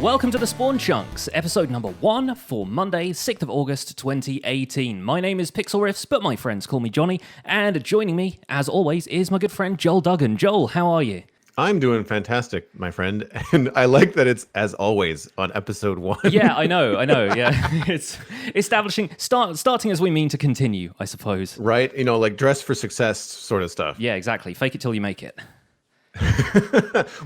Welcome to the Spawn Chunks, episode number 1 for Monday, 6th of August 2018. My name is Pixlriffs, but my friends call me Johnny, and joining me, as always, is my good friend Joel Duggan. Joel, how are you? I'm doing fantastic, my friend, and I like that it's as always on episode 1. Yeah, I know, yeah. It's establishing, starting as we mean to continue, I suppose. Right? You know, like dress for success sort of stuff. Yeah, exactly. Fake it till you make it.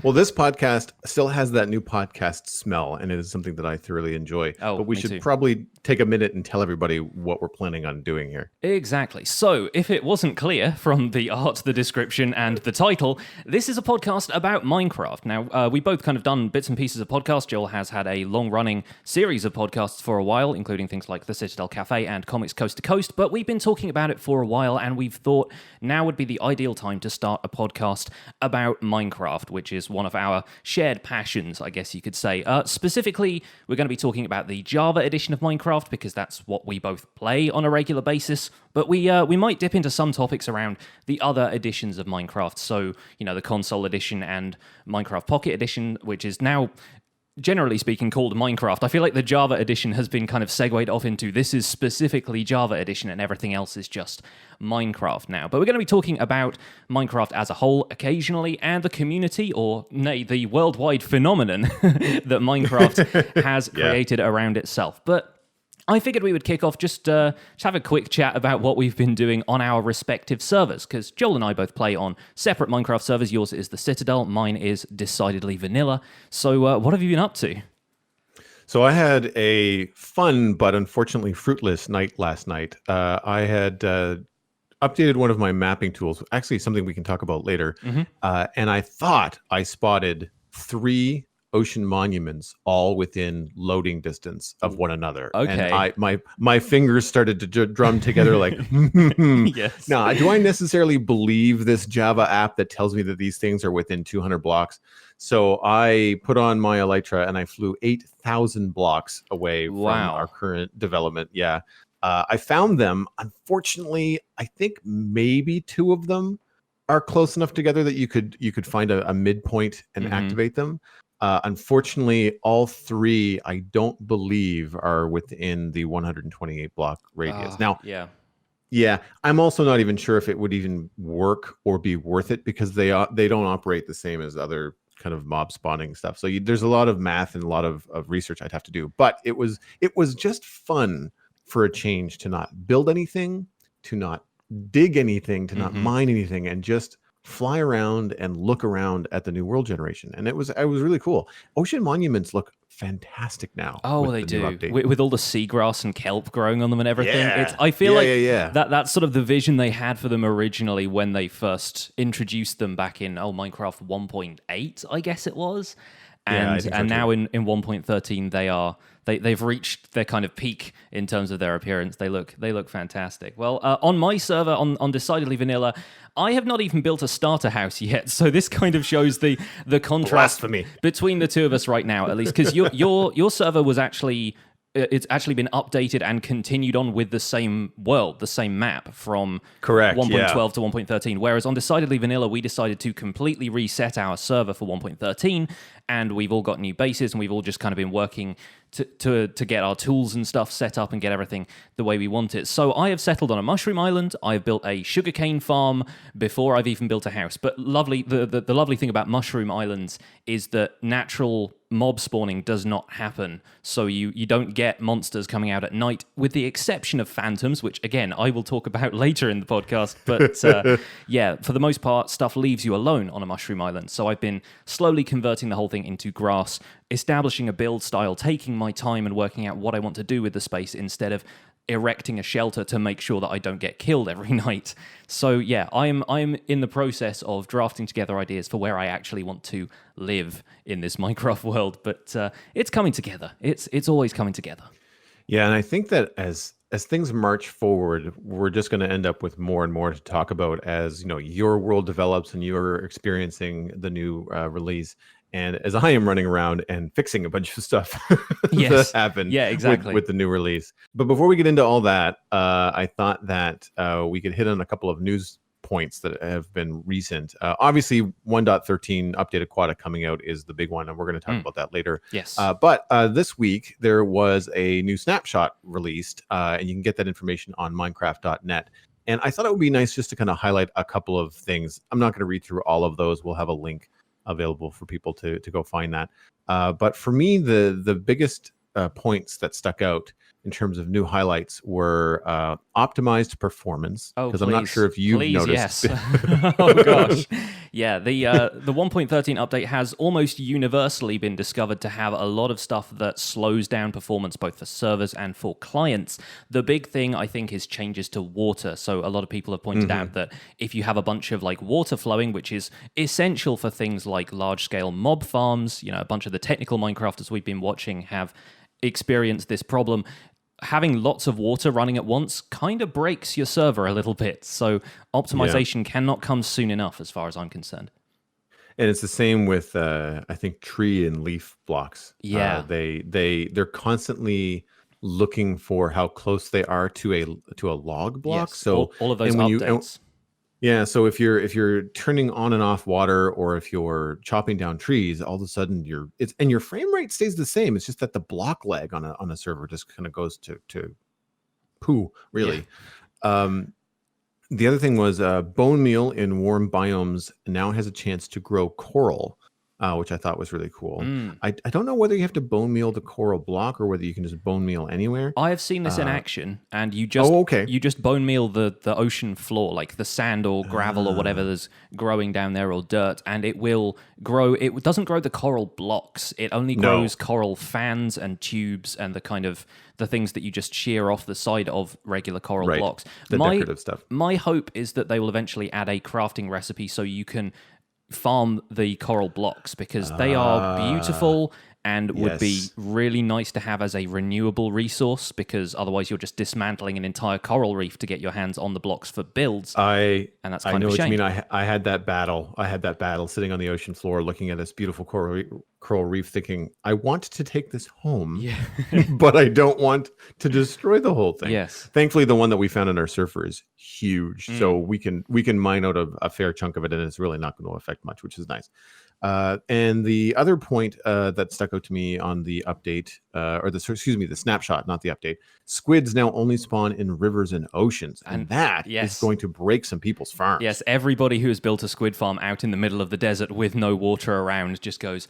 Well, this podcast still has that new podcast smell, and it is something that I thoroughly enjoy. Oh, but we me should too. Probably take a minute and tell everybody what we're planning on doing here. Exactly. So, if it wasn't clear from the art, the description, and the title, this is a podcast about Minecraft. Now, we both kind of done bits and pieces of podcasts. Joel has had a long-running series of podcasts for a while, including things like The Citadel Cafe and Comics Coast to Coast, but we've been talking about it for a while, and we've thought now would be the ideal time to start a podcast about Minecraft, which is one of our shared passions, I guess you could say. Specifically, we're going to be talking about the Java edition of Minecraft, because that's what we both play on a regular basis, but we might dip into some topics around the other editions of Minecraft. So, you know, the console edition and Minecraft Pocket Edition, which is now, generally speaking, called Minecraft. I feel like the Java edition has been kind of segued off into this is specifically Java edition and everything else is just Minecraft now. But we're going to be talking about Minecraft as a whole occasionally, and the community, or nay, the worldwide phenomenon that Minecraft has created around itself. But I figured we would kick off just have a quick chat about what we've been doing on our respective servers, because Joel and I both play on separate Minecraft servers. Yours is the Citadel, mine is decidedly vanilla. So what have you been up to? So I had a fun but unfortunately fruitless night last night. I had updated one of my mapping tools, actually something we can talk about later, and I thought I spotted 3 ocean monuments all within loading distance of one another. Okay. And my fingers started to drum together like, Yes. Now, do I necessarily believe this Java app that tells me that these things are within 200 blocks? So I put on my Elytra and I flew 8,000 blocks away from our current development. Yeah. I found them. Unfortunately, I think maybe 2 of them are close enough together that you could find a midpoint and activate them. Unfortunately, all 3, I don't believe, are within the 128 block radius. Now, yeah, I'm also not even sure if it would even work or be worth it, because they don't operate the same as other kind of mob spawning stuff. So there's a lot of math and a lot of research I'd have to do. But it was just fun for a change to not build anything, to not dig anything, to not mine anything, and just fly around and look around at the new world generation. And it was really cool. Ocean monuments look fantastic now. Oh, they do. With all the seagrass and kelp growing on them and everything. Yeah. I feel like that's sort of the vision they had for them originally when they first introduced them back in Minecraft 1.8, I guess it was. And now in 1.13 they've reached their kind of peak in terms of their appearance. They look fantastic. Well, on my server, on decidedly vanilla, I have not even built a starter house yet. So this kind of shows the contrast between the two of us right now, at least, because your server was actually. It's actually been updated and continued on with the same world, the same map from 1.12 to 1.13. Whereas on Decidedly Vanilla, we decided to completely reset our server for 1.13, and we've all got new bases, and we've all just kind of been working to get our tools and stuff set up and get everything the way we want it. So I have settled on a mushroom island. I've built a sugarcane farm before I've even built a house. But the lovely thing about mushroom islands is that natural mob spawning does not happen. So you don't get monsters coming out at night, with the exception of phantoms, which again I will talk about later in the podcast. But for the most part, stuff leaves you alone on a mushroom island. So I've been slowly converting the whole thing into grass, establishing a build style, taking my time and working out what I want to do with the space instead of erecting a shelter to make sure that I don't get killed every night. So yeah, I'm in the process of drafting together ideas for where I actually want to live in this Minecraft world, but it's coming together. It's always coming together. Yeah, and I think that as things march forward, we're just going to end up with more and more to talk about as, you know, your world develops and you're experiencing the new release. And as I am running around and fixing a bunch of stuff that happened with the new release. But before we get into all that, I thought that we could hit on a couple of news points that have been recent. Obviously, 1.13 update Aquatic coming out is the big one, and we're going to talk about that later. Yes. But this week, there was a new snapshot released, and you can get that information on Minecraft.net. And I thought it would be nice just to kind of highlight a couple of things. I'm not going to read through all of those. We'll have a link available for people to go find that. But for me, the biggest points that stuck out in terms of new highlights were optimized performance. Because I'm not sure if you've noticed. Yes. Oh gosh. Yeah, the 1.13 update has almost universally been discovered to have a lot of stuff that slows down performance both for servers and for clients. The big thing, I think, is changes to water. So a lot of people have pointed out that if you have a bunch of like water flowing, which is essential for things like large-scale mob farms, a bunch of the technical Minecrafters we've been watching have experienced this problem. Having lots of water running at once kind of breaks your server a little bit. So optimization cannot come soon enough as far as I'm concerned. And it's the same with, I think, tree and leaf blocks. Yeah. They're constantly looking for how close they are to a log block. Yes, so all of those updates. Yeah, so if you're turning on and off water, or if you're chopping down trees, all of a sudden your frame rate stays the same. It's just that the block lag on a server just kind of goes to poo, really. Yeah. The other thing was bone meal in warm biomes now has a chance to grow coral, which I thought was really cool. I don't know whether you have to bone meal the coral block or whether you can just bone meal anywhere. I have seen this in action, and you just bone meal the ocean floor, like the sand or gravel or whatever there's growing down there, or dirt, and it will grow. It doesn't grow the coral blocks. It only grows coral fans and tubes and the things that you just shear off the side of regular coral blocks. The decorative stuff. My hope is that they will eventually add a crafting recipe so you can farm the coral blocks, because they are beautiful and would be really nice to have as a renewable resource, because otherwise you're just dismantling an entire coral reef to get your hands on the blocks for builds. And that's kind of a shame. I know what you mean. I had that battle sitting on the ocean floor looking at this beautiful coral reef thinking, I want to take this home, but I don't want to destroy the whole thing. Yes. Thankfully, the one that we found in our surfer is huge, so we can mine out a fair chunk of it, and it's really not going to affect much, which is nice. And the other point that stuck out to me on the update, the snapshot, not the update, squids now only spawn in rivers and oceans, and that is going to break some people's farms. Yes, everybody who has built a squid farm out in the middle of the desert with no water around just goes,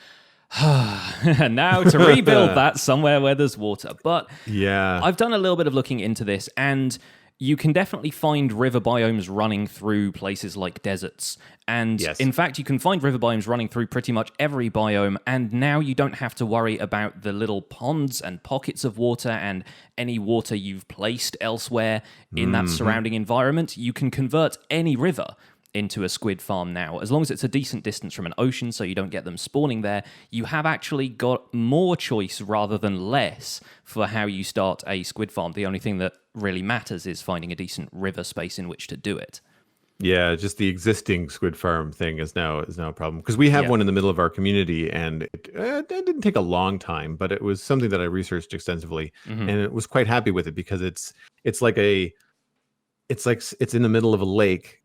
and now to rebuild that somewhere where there's water. But I've done a little bit of looking into this, and you can definitely find river biomes running through places like deserts. And in fact, you can find river biomes running through pretty much every biome. And now you don't have to worry about the little ponds and pockets of water and any water you've placed elsewhere in that surrounding environment. You can convert any river into a squid farm now. As long as it's a decent distance from an ocean so you don't get them spawning there, you have actually got more choice rather than less for how you start a squid farm. The only thing that really matters is finding a decent river space in which to do it. Yeah, just the existing squid farm thing is now a problem, because we have one in the middle of our community, and it didn't take a long time, but it was something that I researched extensively, and it was quite happy with it, because it's in the middle of a lake.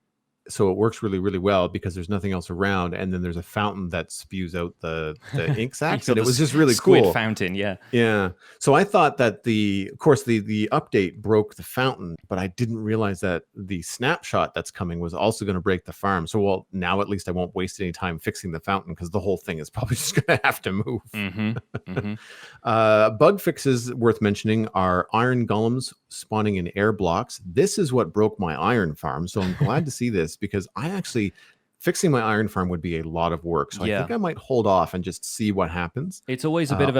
So it works really, really well because there's nothing else around, and then there's a fountain that spews out the ink sacs, and it was just really squid cool. Fountain, yeah. So I thought that the update broke the fountain, but I didn't realize that the snapshot that's coming was also going to break the farm. So now at least I won't waste any time fixing the fountain, because the whole thing is probably just going to have to move. Bug fixes worth mentioning are iron golems spawning in air blocks. This is what broke my iron farm, so I'm glad to see this, because fixing my iron farm would be a lot of work. So I think I might hold off and just see what happens. It's always a bit of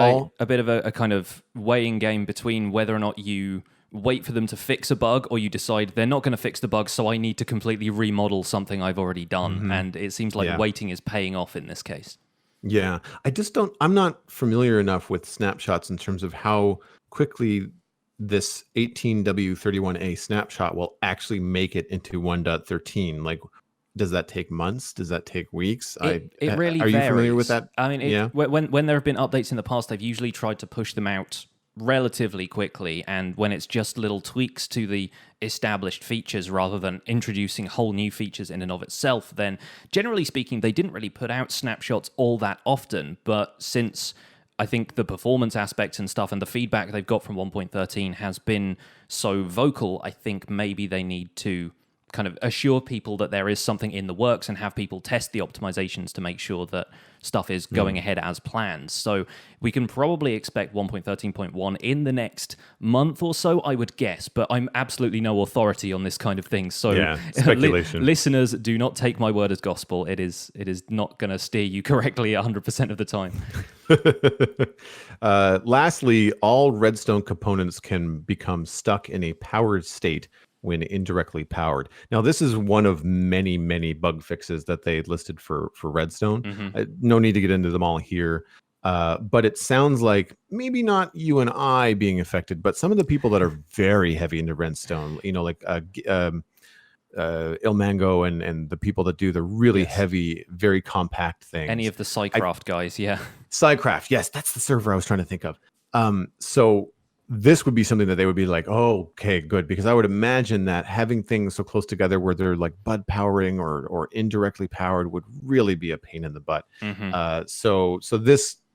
a kind of weighing game between whether or not you wait for them to fix a bug, or you decide they're not going to fix the bug, so I need to completely remodel something I've already done. And it seems like waiting is paying off in this case. Yeah, I'm not familiar enough with snapshots in terms of how quickly this 18W31A snapshot will actually make it into 1.13. Like, does that take months? Does that take weeks? It really are varies. You familiar with that? I mean, when there have been updates in the past, they've usually tried to push them out relatively quickly, and when it's just little tweaks to the established features rather than introducing whole new features in and of itself, then generally speaking, they didn't really put out snapshots all that often. But since I think the performance aspects and stuff and the feedback they've got from 1.13 has been so vocal, I think maybe they need to kind of assure people that there is something in the works and have people test the optimizations to make sure that stuff is going ahead as planned. So we can probably expect 1.13.1 in the next month or so, I would guess, but I'm absolutely no authority on this kind of thing. So speculation. Listeners, do not take my word as gospel. It is not going to steer you correctly 100% of the time. Lastly, all redstone components can become stuck in a powered state when indirectly powered. Now, this is one of many, many bug fixes that they listed for redstone. No need to get into them all here. But it sounds like maybe not you and I being affected, but some of the people that are very heavy into redstone, like Ilmango and the people that do the really heavy, very compact things. Any of the SciCraft guys, yeah. SciCraft, yes, that's the server I was trying to think of. So this would be something that they would be like, oh, okay, good. Because I would imagine that having things so close together where they're like bud powering or indirectly powered would really be a pain in the butt. So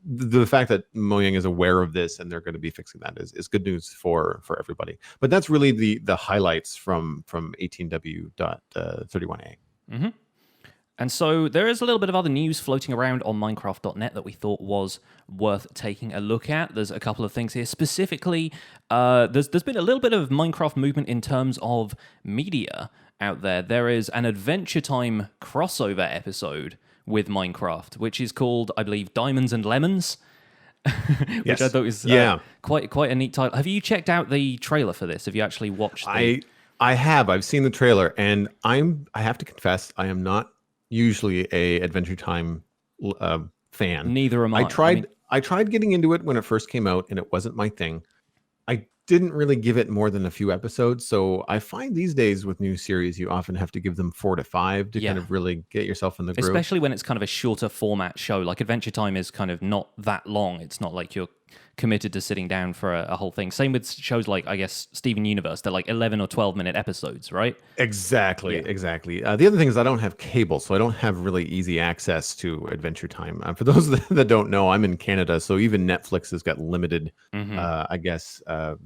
the fact that Mojang is aware of this and they're going to be fixing that is good news for everybody. But that's really the highlights from 18W.31a. And so there is a little bit of other news floating around on Minecraft.net that we thought was worth taking a look at. There's a couple of things here. Specifically, there's been a little bit of Minecraft movement in terms of media out there. There is an Adventure Time crossover episode with Minecraft, which is called, I believe, Diamonds and Lemons, which I thought was quite a neat title. Have you checked out the trailer for this? Have you actually watched the... I have. I've seen the trailer, and I have to confess, I am not usually a Adventure Time fan. Neither am I. I tried getting into it when it first came out, and it wasn't my thing. I didn't really give it more than a few episodes. So I find these days with new series, you often have to give them 4 to 5 to kind of really get yourself in the groove. Especially when it's kind of a shorter format show. Like Adventure Time is kind of not that long. It's not like you're committed to sitting down for a whole thing. Same with shows like, I guess, Steven Universe. They're like 11 or 12-minute episodes, right? Exactly. The other thing is I don't have cable, so I don't have really easy access to Adventure Time. For those that don't know, I'm in Canada, so even Netflix has got limited,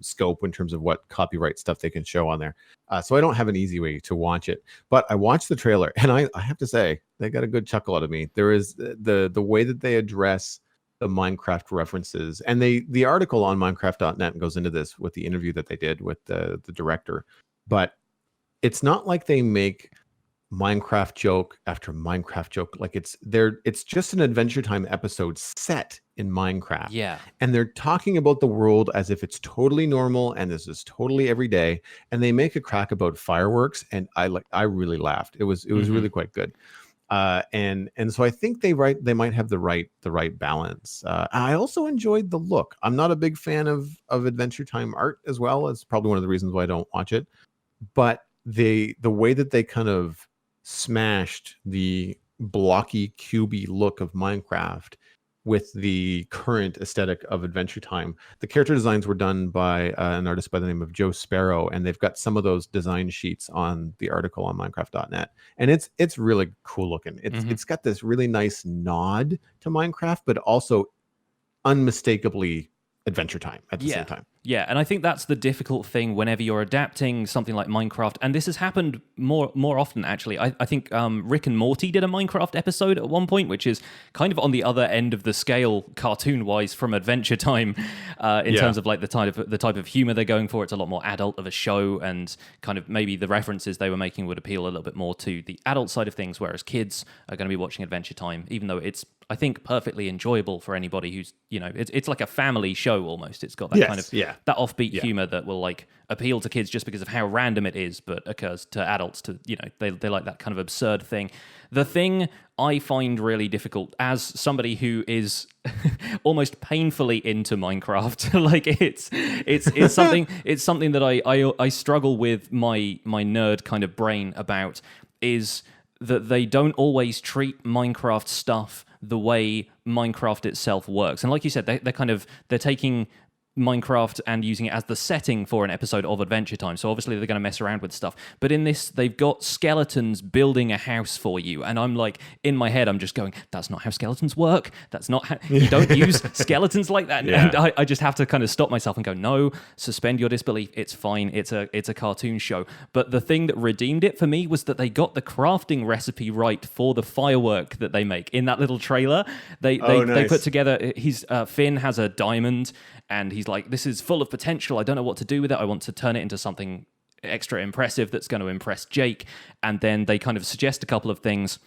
scope in terms of what copyright stuff they can show on there. So I don't have an easy way to watch it. But I watched the trailer, and I have to say, they got a good chuckle out of me. There is the way that they address the Minecraft references, and the article on Minecraft.net goes into this with the interview that they did with the director. But it's not like they make Minecraft joke after Minecraft joke. Like it's just an Adventure Time episode set in Minecraft. Yeah. And they're talking about the world as if it's totally normal and this is totally every day. And they make a crack about fireworks, and I really laughed. It was really quite good. And so I think they might have the right balance. I also enjoyed the look. I'm not a big fan of Adventure Time art as well. It's probably one of the reasons why I don't watch it. But the way that they kind of smashed the blocky, cubey look of Minecraft with the current aesthetic of Adventure Time. The character designs were done by an artist by the name of Joe Sparrow, and they've got some of those design sheets on the article on Minecraft.net. And it's really cool looking. It's got this really nice nod to Minecraft, but also unmistakably Adventure Time at the same time. Yeah, and I think that's the difficult thing whenever you're adapting something like Minecraft, and this has happened more often, actually. I think Rick and Morty did a Minecraft episode at one point, which is kind of on the other end of the scale, cartoon-wise, from Adventure Time, in terms of like the type of humor they're going for. It's a lot more adult of a show, and kind of maybe the references they were making would appeal a little bit more to the adult side of things, whereas kids are going to be watching Adventure Time, even though it's, I think, perfectly enjoyable for anybody who's, it's like a family show almost. It's got that kind of that offbeat humor that will like appeal to kids just because of how random it is, but occurs to adults to, they like that kind of absurd thing. The thing I find really difficult as somebody who is almost painfully into Minecraft, like it's something that I struggle with my nerd kind of brain about, is that they don't always treat Minecraft stuff the way Minecraft itself works. And like you said, they're taking Minecraft and using it as the setting for an episode of Adventure Time. So obviously they're going to mess around with stuff. But in this, they've got skeletons building a house for you. And I'm like, in my head, I'm just going, that's not how skeletons work. That's not how, you don't use skeletons like that. Yeah. And I just have to kind of stop myself and go, no, suspend your disbelief. It's fine. It's a cartoon show. But the thing that redeemed it for me was that they got the crafting recipe right for the firework that they make. In that little trailer, they put together, Finn has a diamond, and he's like, this is full of potential. I don't know what to do with it. I want to turn it into something extra impressive that's going to impress Jake. And then they kind of suggest a couple of things.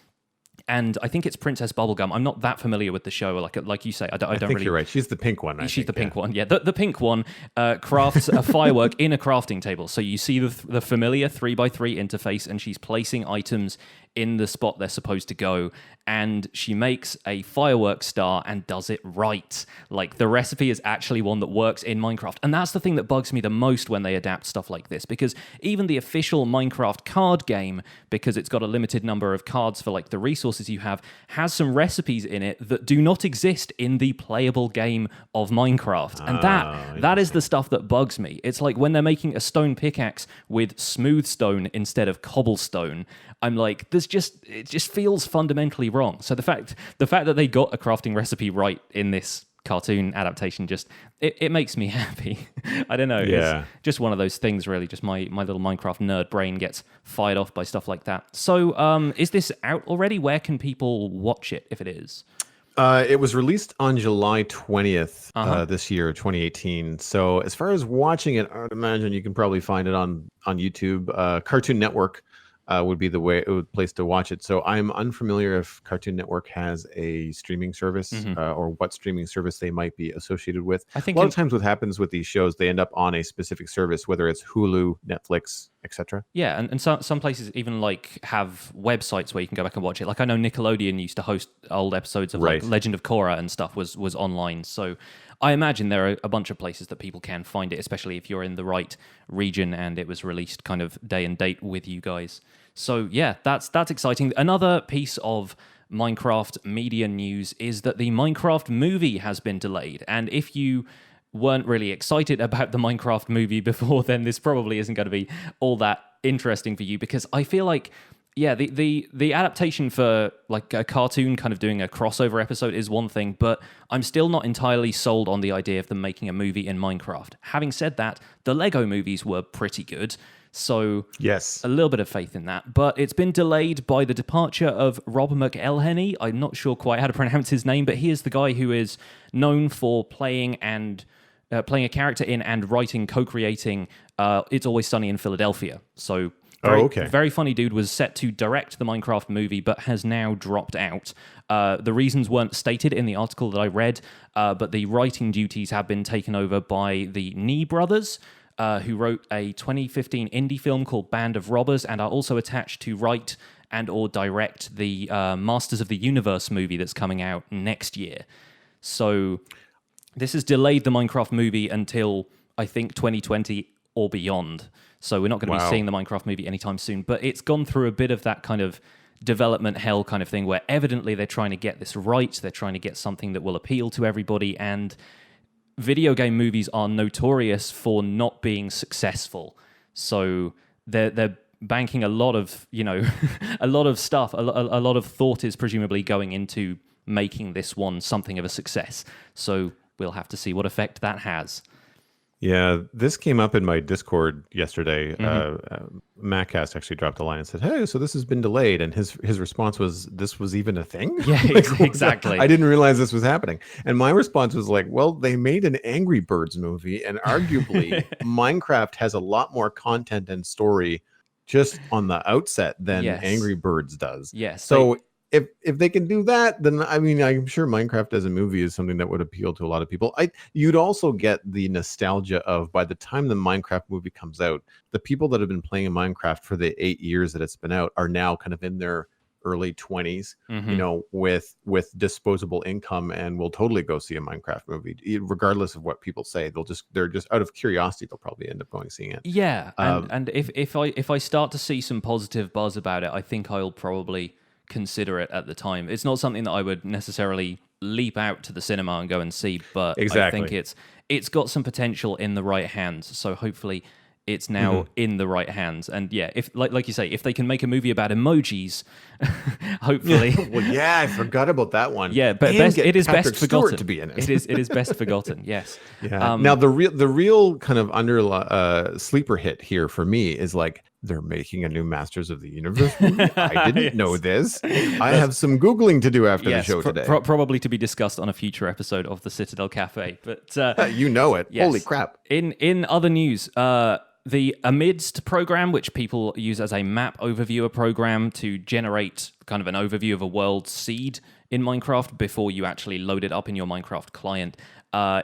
And I think it's Princess Bubblegum. I'm not that familiar with the show. Like you say, I don't think really... you're right. She's the pink one. She's the pink one. Yeah, the pink one crafts a firework in a crafting table. So you see the familiar 3x3 interface, and she's placing items in the spot they're supposed to go, and she makes a firework star and does it right. Like, the recipe is actually one that works in Minecraft. And that's the thing that bugs me the most when they adapt stuff like this, because even the official Minecraft card game, because it's got a limited number of cards for like the resources you have, has some recipes in it that do not exist in the playable game of Minecraft. And that is the stuff that bugs me. It's like when they're making a stone pickaxe with smooth stone instead of cobblestone, I'm like, it just feels fundamentally wrong. So the fact that they got a crafting recipe right in this cartoon adaptation, just it makes me happy. I don't know. Yeah. It's just one of those things, really. Just my little Minecraft nerd brain gets fired off by stuff like that. So is this out already? Where can people watch it if it is? It was released on July 20th this year, 2018. So as far as watching it, I would imagine you can probably find it on YouTube. Cartoon Network would be the place to watch it. So I'm unfamiliar if Cartoon Network has a streaming service or what streaming service they might be associated with. I think a lot of times what happens with these shows, they end up on a specific service, whether it's Hulu, Netflix, etc. Yeah, and some places even like have websites where you can go back and watch it. Like I know Nickelodeon used to host old episodes of like Legend of Korra and stuff was online. So I imagine there are a bunch of places that people can find it, especially if you're in the right region and it was released kind of day and date with you guys. So yeah, that's exciting. Another piece of Minecraft media news is that the Minecraft movie has been delayed. And if you weren't really excited about the Minecraft movie before, then this probably isn't going to be all that interesting for you, because I feel like, yeah, the adaptation for like a cartoon kind of doing a crossover episode is one thing, but I'm still not entirely sold on the idea of them making a movie in Minecraft. Having said that, the Lego movies were pretty good. So yes, a little bit of faith in that. But it's been delayed by the departure of Rob McElhenney. I'm not sure quite how to pronounce his name, but he is the guy who is known for playing a character in and writing, co-creating It's Always Sunny in Philadelphia. So very funny dude, was set to direct the Minecraft movie, but has now dropped out. The reasons weren't stated in the article that I read, but the writing duties have been taken over by the Nee brothers, who wrote a 2015 indie film called Band of Robbers and are also attached to write and or direct the Masters of the Universe movie that's coming out next year. So this has delayed the Minecraft movie until, I think, 2020 or beyond. So we're not going to be seeing the Minecraft movie anytime soon. But it's gone through a bit of that kind of development hell kind of thing where evidently they're trying to get this right. They're trying to get something that will appeal to everybody. And video game movies are notorious for not being successful. So they're banking a lot of, a lot of stuff. A lot of thought is presumably going into making this one something of a success. So we'll have to see what effect that has. Yeah, this came up in my Discord yesterday. Maccast actually dropped a line and said, "Hey, so this has been delayed," and his response was, "This was even a thing?" Yeah, exactly. I didn't realize this was happening. And my response was like, "Well, they made an Angry Birds movie, and arguably Minecraft has a lot more content and story just on the outset than Angry Birds does." Yes. So if they can do that, then I mean, I'm sure Minecraft as a movie is something that would appeal to a lot of people. You'd also get the nostalgia of, by the time the Minecraft movie comes out, the people that have been playing Minecraft for the 8 years that it's been out are now kind of in their early 20s, with disposable income, and will totally go see a Minecraft movie, regardless of what people say. They're just out of curiosity, they'll probably end up going seeing it. Yeah, and if I start to see some positive buzz about it, I think I'll probably consider it at the time. It's not something that I would necessarily leap out to the cinema and go and see, but Exactly. I think it's got some potential in the right hands. So hopefully it's now in the right hands. And yeah, if like you say, if they can make a movie about emojis, hopefully. Well, yeah, I forgot about that one. Yeah, but it is Patrick best forgotten. Stewart to be in it. It is best forgotten. Yes. Yeah. Now the real kind of sleeper hit here for me is like they're making a new Masters of the Universe movie. I didn't know this. I have some Googling to do after the show today. Probably to be discussed on a future episode of the Citadel Cafe. But you know it. Yes. Holy crap. In other news, the Amidst program, which people use as a map overviewer program to generate kind of an overview of a world seed in Minecraft before you actually load it up in your Minecraft client,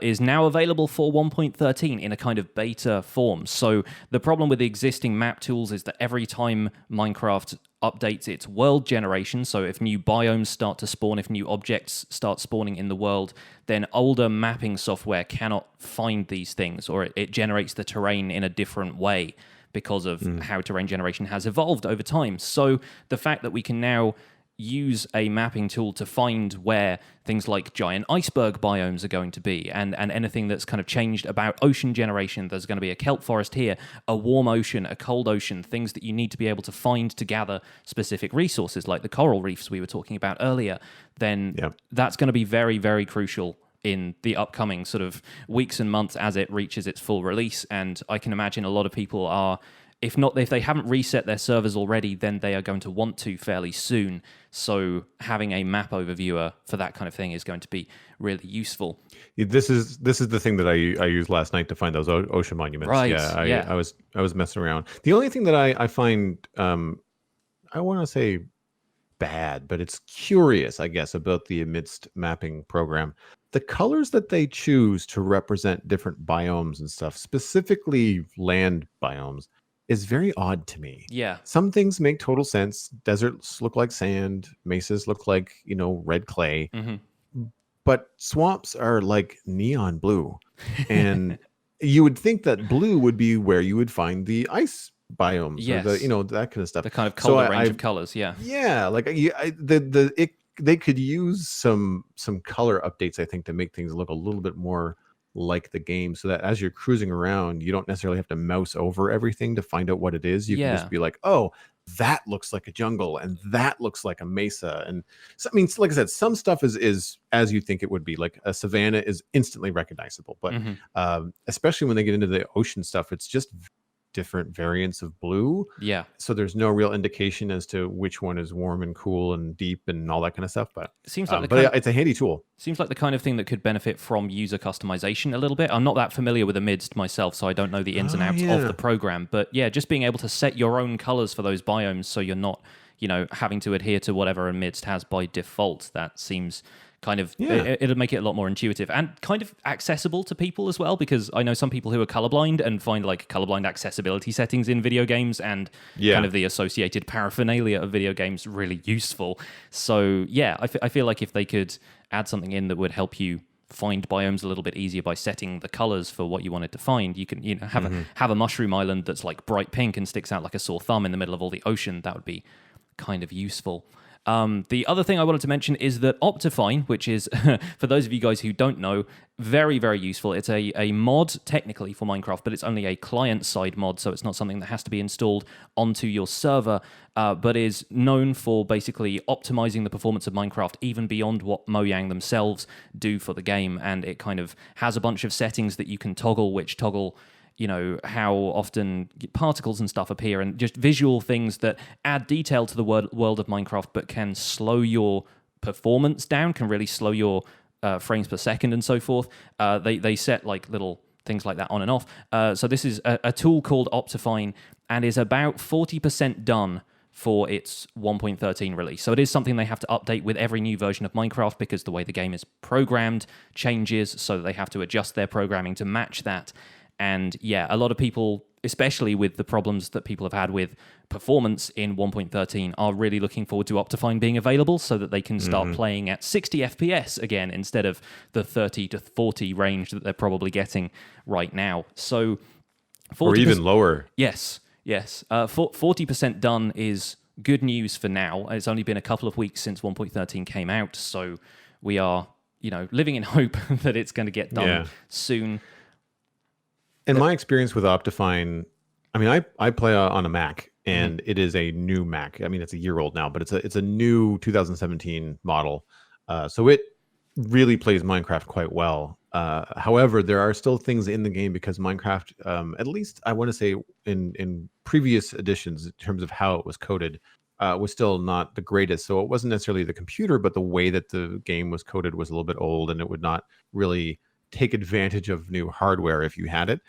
is now available for 1.13 in a kind of beta form. So the problem with the existing map tools is that every time Minecraft updates its world generation, so if new biomes start to spawn, if new objects start spawning in the world, then older mapping software cannot find these things, or it generates the terrain in a different way because of how terrain generation has evolved over time. So the fact that we can now use a mapping tool to find where things like giant iceberg biomes are going to be, and anything that's kind of changed about ocean generation. There's going to be a kelp forest here, a warm ocean, a cold ocean, things that you need to be able to find to gather specific resources like the coral reefs we were talking about earlier. Then that's going to be very, very crucial in the upcoming sort of weeks and months as it reaches its full release. And I can imagine a lot of people are, if they haven't reset their servers already, then they are going to want to fairly soon. So having a map overviewer for that kind of thing is going to be really useful. This is the thing that I used last night to find those ocean monuments. Right. Yeah, I was messing around. The only thing that I find I want to say bad, but it's curious, I guess, about the Amidst mapping program. The colors that they choose to represent different biomes and stuff, specifically land biomes, is very odd to me. Yeah. Some things make total sense. Deserts look like sand. Mesas look like, red clay. Mm-hmm. But swamps are like neon blue. And you would think that blue would be where you would find the ice biomes. Yes. Or that kind of stuff. The kind of color range of colors, yeah. Yeah, like they could use some color updates, I think, to make things look a little bit more like the game, so that as you're cruising around, you don't necessarily have to mouse over everything to find out what it is. You can just be like, oh, that looks like a jungle and that looks like a mesa. And so, I mean, like I said, some stuff is as you think it would be. Like a savanna is instantly recognizable, but especially when they get into the ocean stuff, it's just different variants of blue. Yeah. So there's no real indication as to which one is warm and cool and deep and all that kind of stuff. But it seems like it's a handy tool. Seems like the kind of thing that could benefit from user customization a little bit. I'm not that familiar with Amidst myself, so I don't know the ins and outs of the program. But yeah, just being able to set your own colors for those biomes, so you're not, having to adhere to whatever Amidst has by default. That seems kind of it'll make it a lot more intuitive and kind of accessible to people as well, because I know some people who are colorblind and find like colorblind accessibility settings in video games and kind of the associated paraphernalia of video games really useful. So yeah, I feel like if they could add something in that would help you find biomes a little bit easier by setting the colors for what you wanted to find, you can have a mushroom island that's like bright pink and sticks out like a sore thumb in the middle of all the ocean. That would be kind of useful. The other thing I wanted to mention is that Optifine, which is, for those of you guys who don't know, very, very useful. It's a mod, technically, for Minecraft, but it's only a client-side mod, so it's not something that has to be installed onto your server, but is known for basically optimizing the performance of Minecraft even beyond what Mojang themselves do for the game, and it kind of has a bunch of settings that you can toggle, which toggle how often particles and stuff appear, and just visual things that add detail to the world of Minecraft, but can slow your performance down, can really slow your frames per second and so forth. They set like little things like that on and off. So this is a tool called Optifine and is about 40% done for its 1.13 release. So it is something they have to update with every new version of Minecraft, because the way the game is programmed changes, so they have to adjust their programming to match that. And yeah, a lot of people, especially with the problems that people have had with performance in 1.13, are really looking forward to Optifine being available so that they can start playing at 60 FPS again instead of the 30 to 40 range that they're probably getting right now. So 40%, or even lower. Yes. 40% done is good news for now. It's only been a couple of weeks since 1.13 came out, so we are living in hope that it's going to get done soon. In my experience with Optifine, I mean, I play on a Mac, and it is a new Mac. I mean, it's a year old now, but it's a new 2017 model. So it really plays Minecraft quite well. However, there are still things in the game because Minecraft, at least I want to say in previous editions, in terms of how it was coded, was still not the greatest. So it wasn't necessarily the computer, but the way that the game was coded was a little bit old, and it would not really take advantage of new hardware if you had it.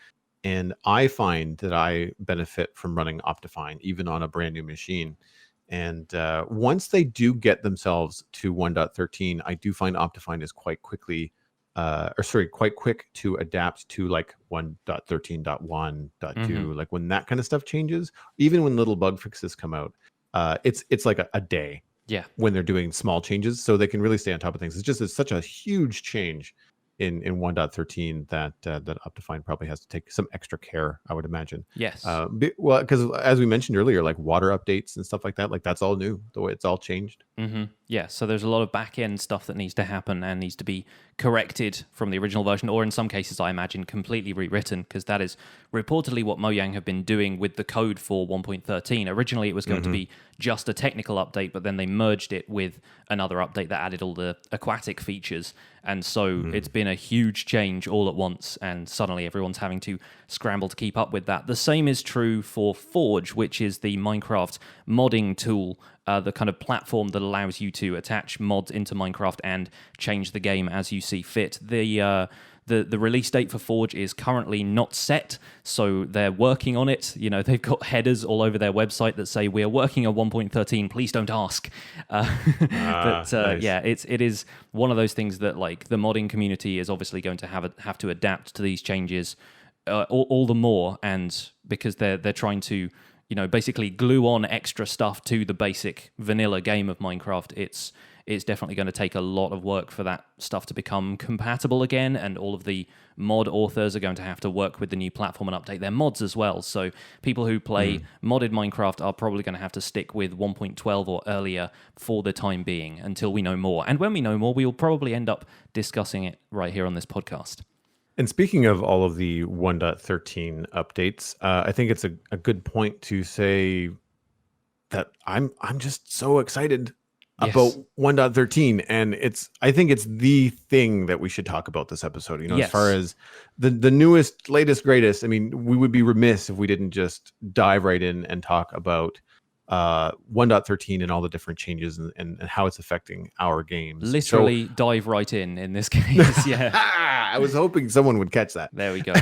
And I find that I benefit from running Optifine even on a brand new machine. And once they do get themselves to 1.13, I do find Optifine is quite quick to adapt to like 1.13.1.2. Like when that kind of stuff changes, even when little bug fixes come out, it's like a day. Yeah, when they're doing small changes, so they can really stay on top of things. It's such a huge change in 1.13 that Optifine probably has to take some extra care, I would imagine. Yes. Well, because as we mentioned earlier, like water updates and stuff like that, like that's all new. The way it's all changed. Yeah, so there's a lot of back-end stuff that needs to happen and needs to be corrected from the original version, or in some cases, I imagine, completely rewritten, because that is reportedly what Mojang have been doing with the code for 1.13. Originally, it was going to be just a technical update, but then they merged it with another update that added all the aquatic features. And so it's been a huge change all at once, and suddenly everyone's having to scramble to keep up with that. The same is true for Forge, which is the Minecraft modding tool, the kind of platform that allows you to attach mods into Minecraft and change the game as you see fit. The release date for Forge is currently not set, so they're working on it. They've got headers all over their website that say, "We are working on 1.13. Please don't ask." Nice. Yeah, it is one of those things that like the modding community is obviously going to have to adapt to these changes all the more, and because they're trying to basically glue on extra stuff to the basic vanilla game of Minecraft. It's definitely going to take a lot of work for that stuff to become compatible again, and all of the mod authors are going to have to work with the new platform and update their mods as well. So people who play modded Minecraft are probably going to have to stick with 1.12 or earlier for the time being until we know more. And when we know more, we will probably end up discussing it right here on this podcast. And speaking of all of the 1.13 updates, I think it's a good point to say that I'm just so excited about 1.13, and I think it's the thing that we should talk about this episode. As far as the newest, latest, greatest. I mean, we would be remiss if we didn't just dive right in and talk about 1.13 and all the different changes and how it's affecting our games. Literally dive right in this case. Yeah. I was hoping someone would catch that. There we go.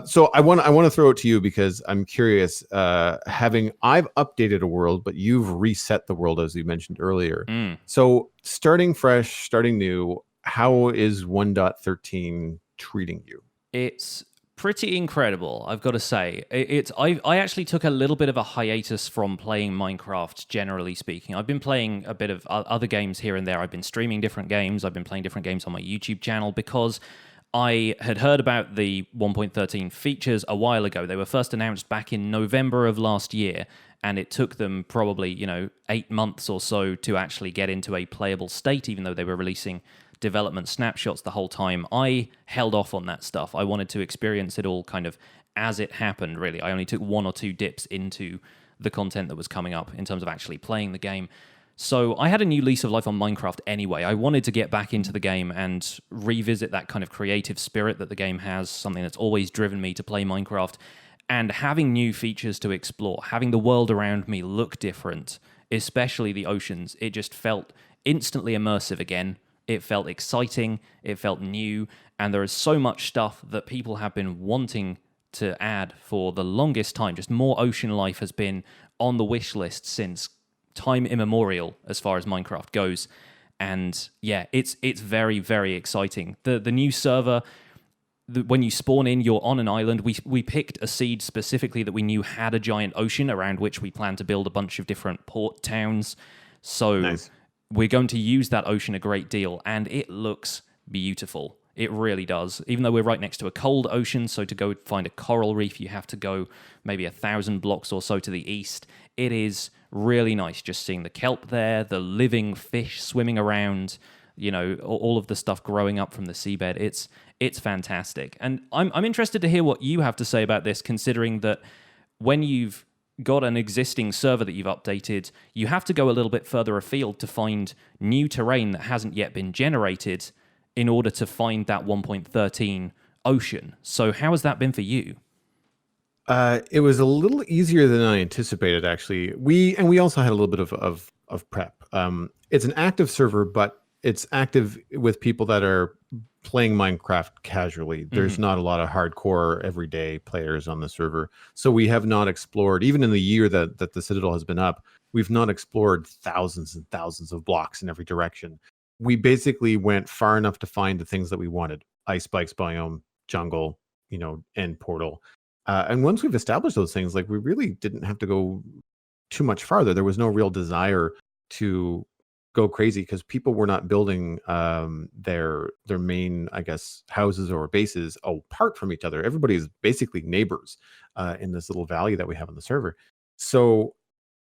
So I want to throw it to you because I'm curious. I've updated a world, but you've reset the world as you mentioned earlier. So starting fresh, starting new, how is 1.13 treating you? It's pretty incredible, I've got to say. I actually took a little bit of a hiatus from playing Minecraft, generally speaking. I've been playing a bit of other games here and there. I've been streaming different games. I've been playing different games on my YouTube channel because I had heard about the 1.13 features a while ago. They were first announced back in November of last year, and it took them probably, 8 months or so to actually get into a playable state, even though they were releasing development snapshots the whole time. I held off on that stuff. I wanted to experience it all kind of as it happened, really. I only took 1 or 2 dips into the content that was coming up in terms of actually playing the game. So I had a new lease of life on Minecraft anyway. I wanted to get back into the game and revisit that kind of creative spirit that the game has, something that's always driven me to play Minecraft. And having new features to explore, having the world around me look different, especially the oceans, it just felt instantly immersive again. It felt exciting, it felt new, and there is so much stuff that people have been wanting to add for the longest time. Just more ocean life has been on the wish list since time immemorial as far as Minecraft goes. And yeah, it's very, very exciting. The new server, when you spawn in, you're on an island. We picked a seed specifically that we knew had a giant ocean around which we planned to build a bunch of different port towns. So nice. We're going to use that ocean a great deal, and it looks beautiful. It really does. Even though we're right next to a cold ocean, so to go find a coral reef, you have to go maybe 1,000 blocks or so to the east. It is really nice just seeing the kelp there, the living fish swimming around, all of the stuff growing up from the seabed. It's fantastic. And I'm interested to hear what you have to say about this, considering that when you've got an existing server that you've updated, you have to go a little bit further afield to find new terrain that hasn't yet been generated in order to find that 1.13 ocean. So how has that been for you? It was a little easier than I anticipated, actually. We also had a little bit of prep. It's an active server, but it's active with people that are playing Minecraft casually. There's not a lot of hardcore everyday players on the server. So we have not explored, even in the year that the Citadel has been up, we've not explored thousands and thousands of blocks in every direction. We basically went far enough to find the things that we wanted: ice spikes biome, jungle, and portal. And once we've established those things, like, we really didn't have to go too much farther. There was no real desire to go crazy because people were not building their main, I guess, houses or bases apart from each other. Everybody is basically neighbors in this little valley that we have on the server. So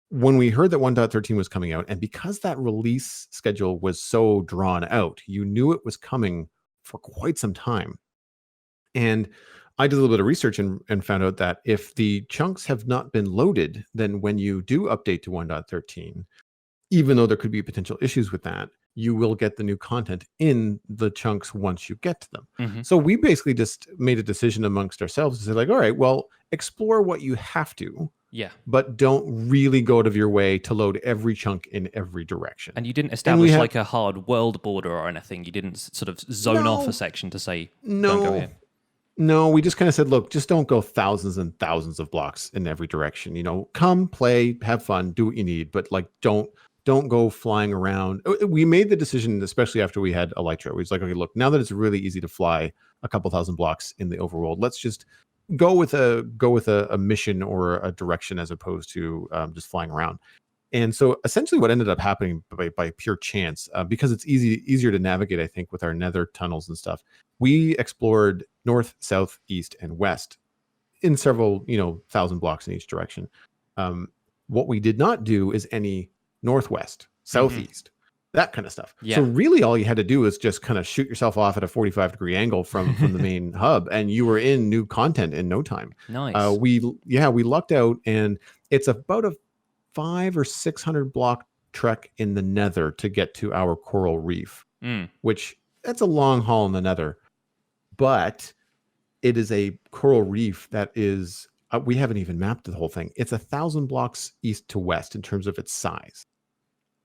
when we heard that 1.13 was coming out, and because that release schedule was so drawn out, you knew it was coming for quite some time. And I did a little bit of research and found out that if the chunks have not been loaded, then when you do update to 1.13, even though there could be potential issues with that, you will get the new content in the chunks once you get to them. So we basically just made a decision amongst ourselves to say, like, all right, well, explore what you have to. Yeah. But don't really go out of your way to load every chunk in every direction. And you didn't establish like a hard world border or anything. You didn't sort of zone off a section to say, don't go here. No, we just kind of said, look, just don't go thousands and thousands of blocks in every direction. Come, play, have fun, do what you need, but like don't go flying around. We made the decision, especially after we had Elytra. We was like, okay, look, now that it's really easy to fly a couple thousand blocks in the overworld, let's just go with a mission or a direction as opposed to just flying around. And so essentially what ended up happening by pure chance, because it's easier to navigate, I think, with our nether tunnels and stuff, we explored north, south, east, and west in several, 1,000 blocks in each direction. What we did not do is any northwest, southeast, that kind of stuff. Yeah. So really all you had to do is just kind of shoot yourself off at a 45-degree angle from the main hub, and you were in new content in no time. Nice. We lucked out, and it's about a 500 or 600 block trek in the nether to get to our coral reef, which that's a long haul in the nether, but it is a coral reef that is, we haven't even mapped the whole thing. It's 1,000 blocks east to west in terms of its size,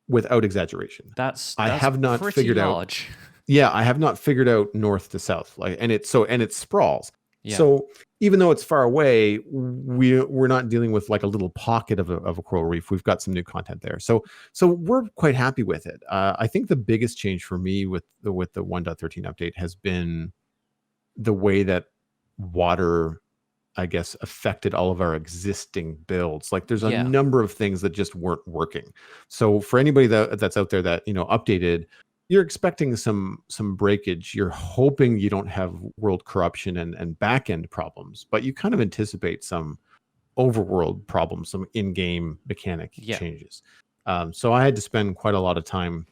without exaggeration. I have not figured out. Yeah, I have not figured out north to south, and it sprawls. Yeah. So even though it's far away, we're not dealing with like a little pocket of a coral reef. We've got some new content there. So we're quite happy with it. I think the biggest change for me with the 1.13 update has been the way that water, I guess, affected all of our existing builds. Like, there's a number of things that just weren't working. So for anybody that's out there that, updated, you're expecting some breakage. You're hoping you don't have world corruption and back-end problems, but you kind of anticipate some overworld problems, some in-game mechanic changes. So I had to spend quite a lot of time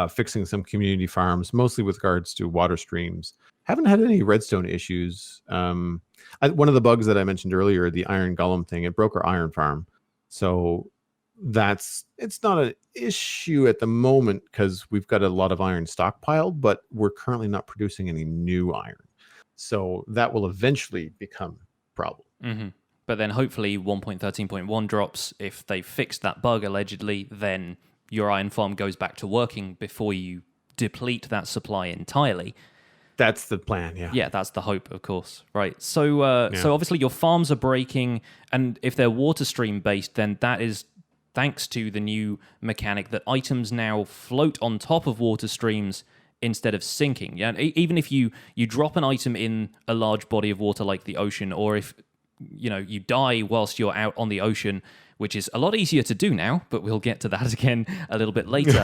fixing some community farms, mostly with regards to water streams. Haven't had any redstone issues. One of the bugs that I mentioned earlier, the iron golem thing, it broke our iron farm. So it's not an issue at the moment because we've got a lot of iron stockpiled, but we're currently not producing any new iron. So that will eventually become a problem. But then hopefully 1.13.1 drops. If they fixed that bug allegedly, then your iron farm goes back to working before you deplete that supply entirely. That's the plan, yeah. Yeah, that's the hope, of course. Right. So so obviously your farms are breaking, and if they're water stream based, then that is thanks to the new mechanic that items now float on top of water streams instead of sinking. Yeah, even if you drop an item in a large body of water like the ocean, or if you die whilst you're out on the ocean, which is a lot easier to do now, but we'll get to that again a little bit later.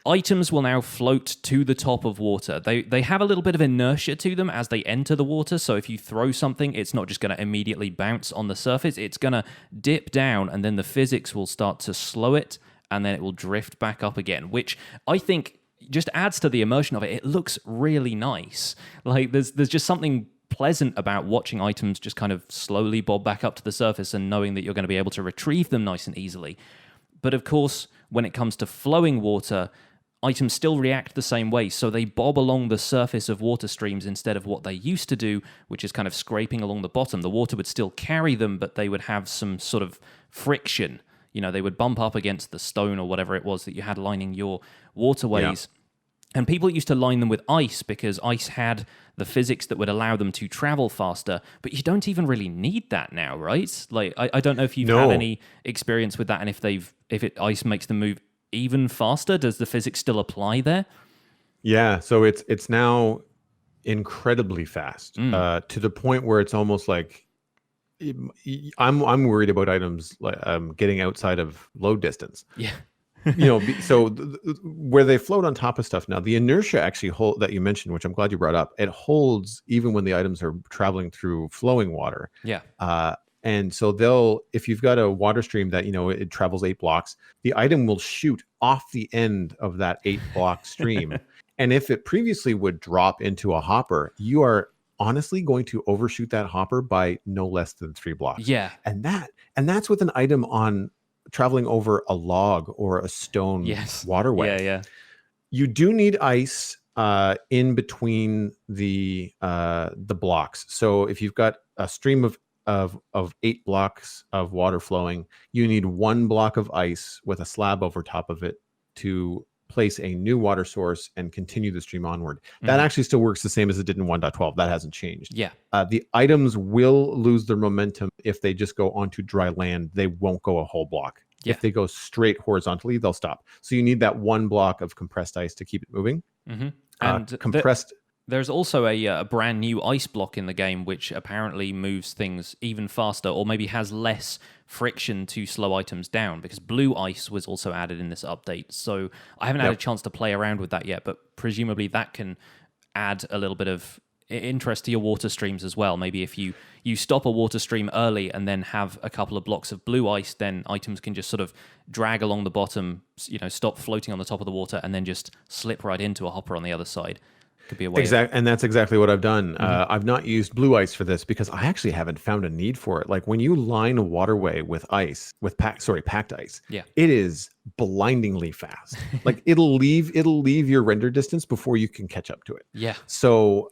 Items will now float to the top of water. They have a little bit of inertia to them as they enter the water, so if you throw something, it's not just going to immediately bounce on the surface. It's going to dip down, and then the physics will start to slow it, and then it will drift back up again, which I think just adds to the immersion of it. It looks really nice. Like there's just something pleasant about watching items just kind of slowly bob back up to the surface and knowing that you're going to be able to retrieve them nice and easily. But of course, when it comes to flowing water, items still react the same way, so they bob along the surface of water streams instead of what they used to do, which is kind of scraping along the bottom. The water would still carry them, but they would have some sort of friction. You know, they would bump up against the stone or whatever it was that you had lining your waterways. Yeah. And people used to line them with ice because ice had the physics that would allow them to travel faster, but you don't even really need that now, right? Like, I don't know if you've had any experience with that, and if ice makes them move even faster, does the physics still apply there? Yeah, so it's now incredibly fast to the point where it's almost like I'm worried about items like getting outside of load distance. Yeah. So where they float on top of stuff now, the inertia actually that you mentioned, which I'm glad you brought up, it holds even when the items are traveling through flowing water. Yeah. And so if you've got a water stream that, it travels 8 blocks, the item will shoot off the end of that 8-block stream. And if it previously would drop into a hopper, you are honestly going to overshoot that hopper by no less than 3 blocks. Yeah. And that's with an item on traveling over a log or a stone waterway. Yeah. You do need ice in between the blocks. So if you've got a stream of 8 blocks of water flowing, you need 1 block of ice with a slab over top of it to place a new water source and continue the stream onward. That actually still works the same as it did in 1.12. That hasn't changed. Yeah. The items will lose their momentum if they just go onto dry land. They won't go a whole block. Yeah. If they go straight horizontally, they'll stop. So you need that 1 block of compressed ice to keep it moving. Mm-hmm. And compressed. There's also a brand new ice block in the game, which apparently moves things even faster, or maybe has less friction to slow items down, because blue ice was also added in this update. So I haven't had a chance to play around with that yet, but presumably that can add a little bit of interest to your water streams as well. Maybe if you stop a water stream early and then have a couple of blocks of blue ice, then items can just sort of drag along the bottom, stop floating on the top of the water, and then just slip right into a hopper on the other side. Could be a way. And that's exactly what I've done. I've not used blue ice for this because I actually haven't found a need for it. Like when you line a waterway with ice, packed ice, it is blindingly fast. Like it'll leave your render distance before you can catch up to it. Yeah. So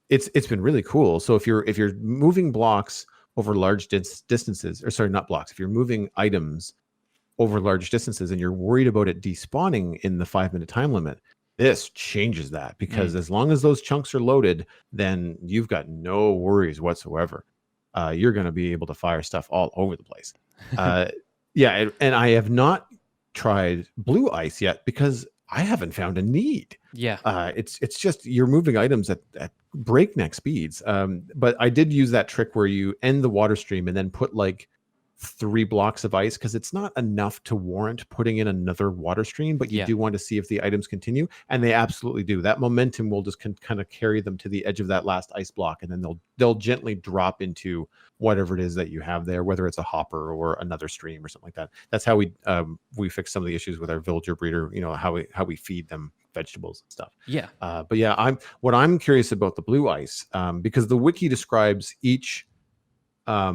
it's been really cool. So if you're moving blocks over large distances, or sorry, not blocks, if you're moving items over large distances and you're worried about it despawning in the 5-minute time limit, this changes that, because as long as those chunks are loaded, then you've got no worries whatsoever. You're going to be able to fire stuff all over the place. And I have not tried blue ice yet because I haven't found a need. Yeah. It's just you're moving items at breakneck speeds. But I did use that trick where you end the water stream and then put like 3 blocks of ice, because it's not enough to warrant putting in another water stream, but you do want to see if the items continue, and they absolutely do. That momentum will just kind of carry them to the edge of that last ice block, and then they'll gently drop into whatever it is that you have there, whether it's a hopper or another stream or something like that. That's how we fix some of the issues with our villager breeder, how we feed them vegetables and stuff. Yeah. But yeah, I'm curious about the blue ice, because the wiki describes each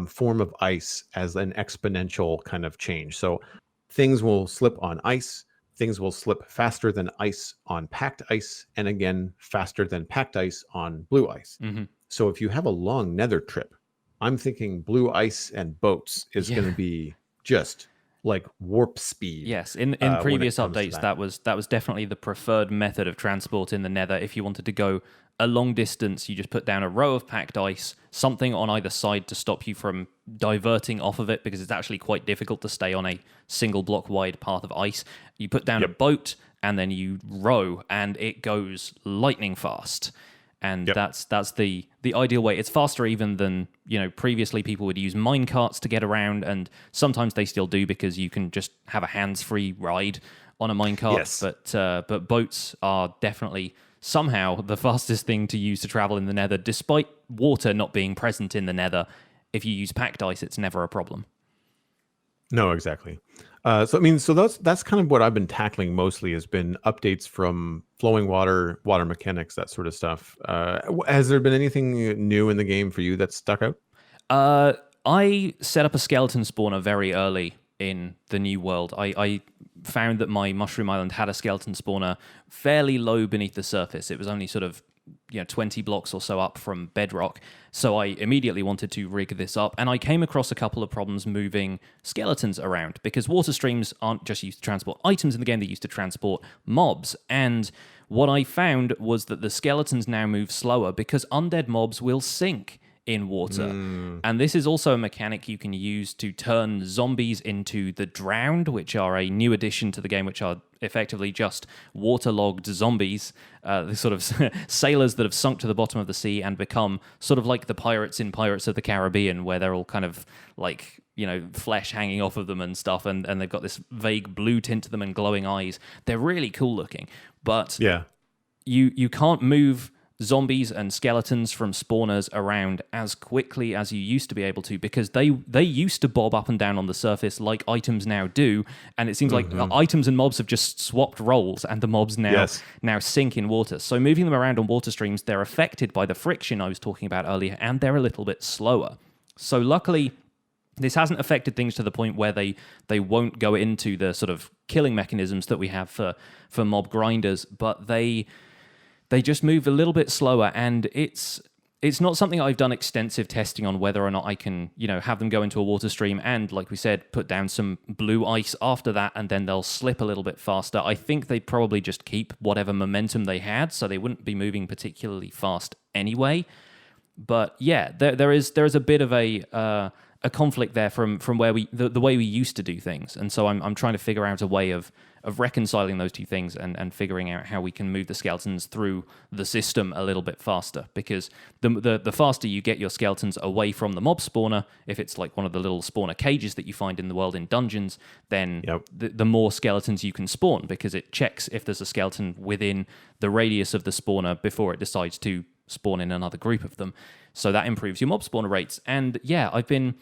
form of ice as an exponential kind of change. So things will slip on ice, things will slip faster than ice on packed ice, and again faster than packed ice on blue ice. So if you have a long nether trip, I'm thinking blue ice and boats is going to be just like warp speed. Yes, in previous updates, that was definitely the preferred method of transport in the nether. If you wanted to go a long distance, you just put down a row of packed ice, something on either side to stop you from diverting off of it, because it's actually quite difficult to stay on a single block wide path of ice. You put down a boat and then you row, and it goes lightning fast. And that's the ideal way. It's faster even than, previously people would use mine carts to get around, and sometimes they still do because you can just have a hands-free ride on a mine cart. Yes. But boats are definitely somehow the fastest thing to use to travel in the nether, despite water not being present in the nether. If you use packed ice, it's never a problem. No, exactly. So I mean, so that's kind of what I've been tackling mostly, has been updates from flowing water, water mechanics, that sort of stuff. Has there been anything new in the game for you that stuck out? I set up a skeleton spawner very early in the new world. I found that my Mushroom Island had a skeleton spawner fairly low beneath the surface. It was only sort of 20 blocks or so up from bedrock. So I immediately wanted to rig this up, and I came across a couple of problems moving skeletons around, because water streams aren't just used to transport items in the game, they're used to transport mobs. And what I found was that the skeletons now move slower because undead mobs will sink in water. And this is also a mechanic you can use to turn zombies into the drowned, which are a new addition to the game, which are effectively just waterlogged zombies, the sort of sailors that have sunk to the bottom of the sea and become sort of like the pirates in Pirates of the Caribbean, where they're all kind of like, flesh hanging off of them and stuff, and they've got this vague blue tint to them and glowing eyes. They're really cool looking, but you can't move zombies and skeletons from spawners around as quickly as you used to be able to, because they used to bob up and down on the surface like items now do, and it seems like items and mobs have just swapped roles, and the mobs now sink in water. So moving them around on water streams, they're affected by the friction I was talking about earlier, and they're a little bit slower. So luckily, this hasn't affected things to the point where they won't go into the sort of killing mechanisms that we have for mob grinders, but they just move a little bit slower, and it's not something I've done extensive testing on, whether or not I can, have them go into a water stream and, like we said, put down some blue ice after that, and then they'll slip a little bit faster. I think they probably just keep whatever momentum they had, so they wouldn't be moving particularly fast anyway. But yeah, there is a bit of a conflict there from where the way we used to do things, and so I'm trying to figure out a way of reconciling those two things and figuring out how we can move the skeletons through the system a little bit faster, because the faster you get your skeletons away from the mob spawner, if it's like one of the little spawner cages that you find in the world in dungeons, then the more skeletons you can spawn, because it checks if there's a skeleton within the radius of the spawner before it decides to spawn in another group of them. So that improves your mob spawner rates. And yeah, I've been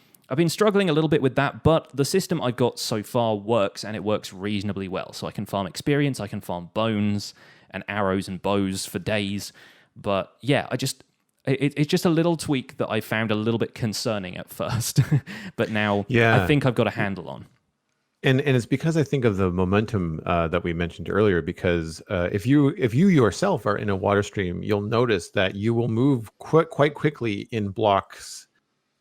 struggling a little bit with that, but the system I've got so far works, and it works reasonably well. So I can farm experience, I can farm bones and arrows and bows for days. But yeah, it's just a little tweak that I found a little bit concerning at first, but now I think I've got a handle on. And it's because I think of the momentum that we mentioned earlier, because if you yourself are in a water stream, you'll notice that you will move quite quickly in blocks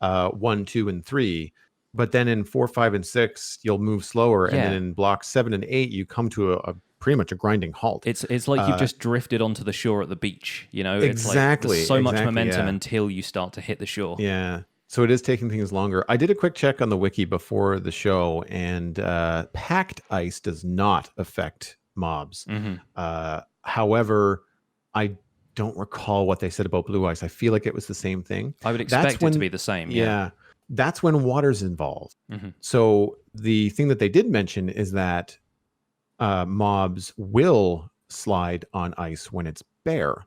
1, 2, and 3, but then in 4, 5, and 6 you'll move slower, and then in blocks 7 and 8 you come to a pretty much a grinding halt. It's like you've just drifted onto the shore at the beach. Exactly. It's like there's so much momentum until you start to hit the shore. Yeah. So it is taking things longer. I did a quick check on the wiki before the show, and packed ice does not affect mobs. However, I don't recall what they said about blue ice. I feel like it was the same thing. I would expect it to be the same. Yeah. That's when water's involved. So the thing that they did mention is that mobs will slide on ice when it's bare.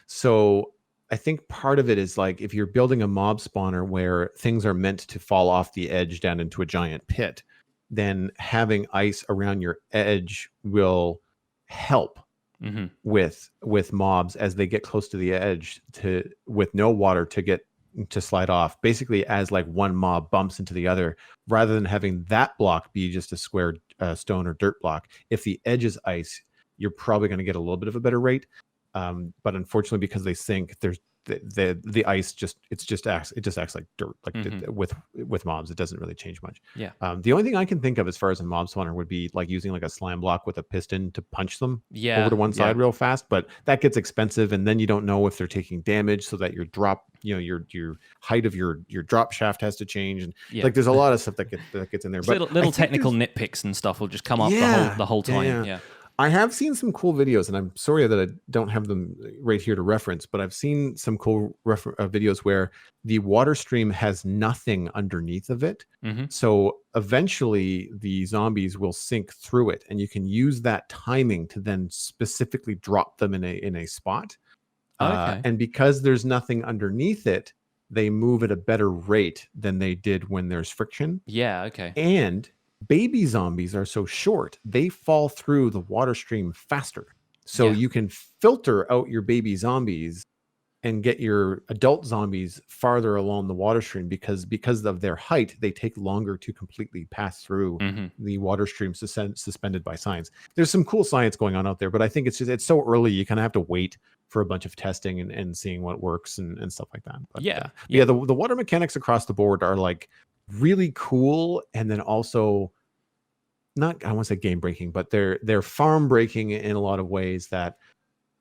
So I think part of it is like, if you're building a mob spawner where things are meant to fall off the edge down into a giant pit, then having ice around your edge will help with mobs as they get close to the edge, with no water to slide off. Basically, as like one mob bumps into the other, rather than having that block be just a square stone or dirt block. If the edge is ice, you're probably going to get a little bit of a better rate. But unfortunately, because they sink, there's the ice just acts like dirt, like with mobs. It doesn't really change much. Yeah. The only thing I can think of as far as a mob spawner would be like using like a slam block with a piston to punch them over to one side real fast, but that gets expensive, and then you don't know if they're taking damage, so that your drop, your height of your drop shaft has to change, and like there's a lot of stuff that gets in there. But little technical nitpicks and stuff will just come up the whole time. Yeah. I have seen some cool videos, and I'm sorry that I don't have them right here to reference, but I've seen some cool videos where the water stream has nothing underneath of it. So eventually the zombies will sink through it, and you can use that timing to then specifically drop them in a spot. And because there's nothing underneath it, they move at a better rate than they did when there's friction. Yeah, okay. And Baby zombies are so short, they fall through the water stream faster. So you can filter out your baby zombies and get your adult zombies farther along the water stream because of their height, they take longer to completely pass through the water stream suspended by science. There's some cool science going on out there, but I think it's so early. You kind of have to wait for a bunch of testing and seeing what works and stuff like that. But the water mechanics across the board are like really cool, and then also not, I won't say game breaking, but they're farm breaking in a lot of ways that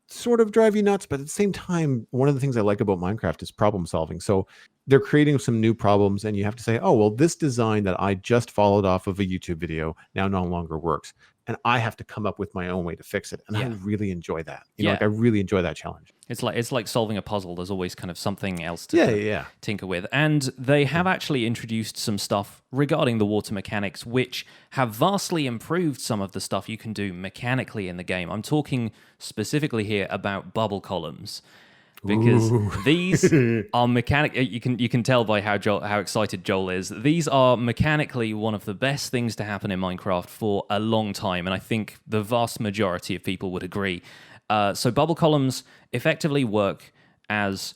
sort of drive you nuts. But at the same time, one of the things I like about Minecraft is problem solving. So they're creating some new problems, and you have to say, oh, well, this design that I just followed off of a YouTube video now no longer works. And I have to come up with my own way to fix it. And I really enjoy that. You know, like I really enjoy that challenge. It's like solving a puzzle. There's always kind of something else to tinker with. And they have actually introduced some stuff regarding the water mechanics, which have vastly improved some of the stuff you can do mechanically in the game. I'm talking specifically here about bubble columns. Because these are you can tell by how excited Joel is. These are mechanically one of the best things to happen in Minecraft for a long time, and I think the vast majority of people would agree. So bubble columns effectively work as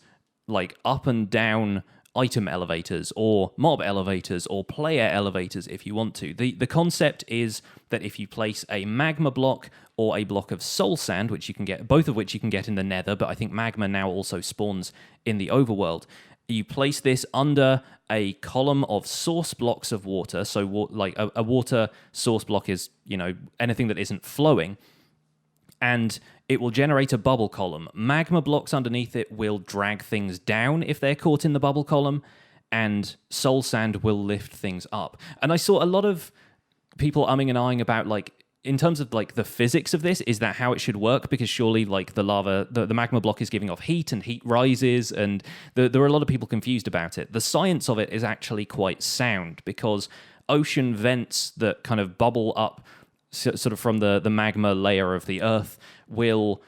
like up and down item elevators or mob elevators or player elevators if you want to. The concept is that if you place a magma block or a block of soul sand, which you can get, both of which you can get in the nether, but I think magma now also spawns in the overworld. You place this under a column of source blocks of water. So like a water source block is, you know, anything that isn't flowing. And it will generate a bubble column. Magma blocks underneath it will drag things down if they're caught in the bubble column, and soul sand will lift things up. And I saw a lot of people umming and ahhing about, like, in terms of like the physics of this, is that how it should work? Because surely like the lava, the magma block is giving off heat and heat rises, and there are a lot of people confused about it. The science of it is actually quite sound, because ocean vents that kind of bubble up sort of from the magma layer of the earth will,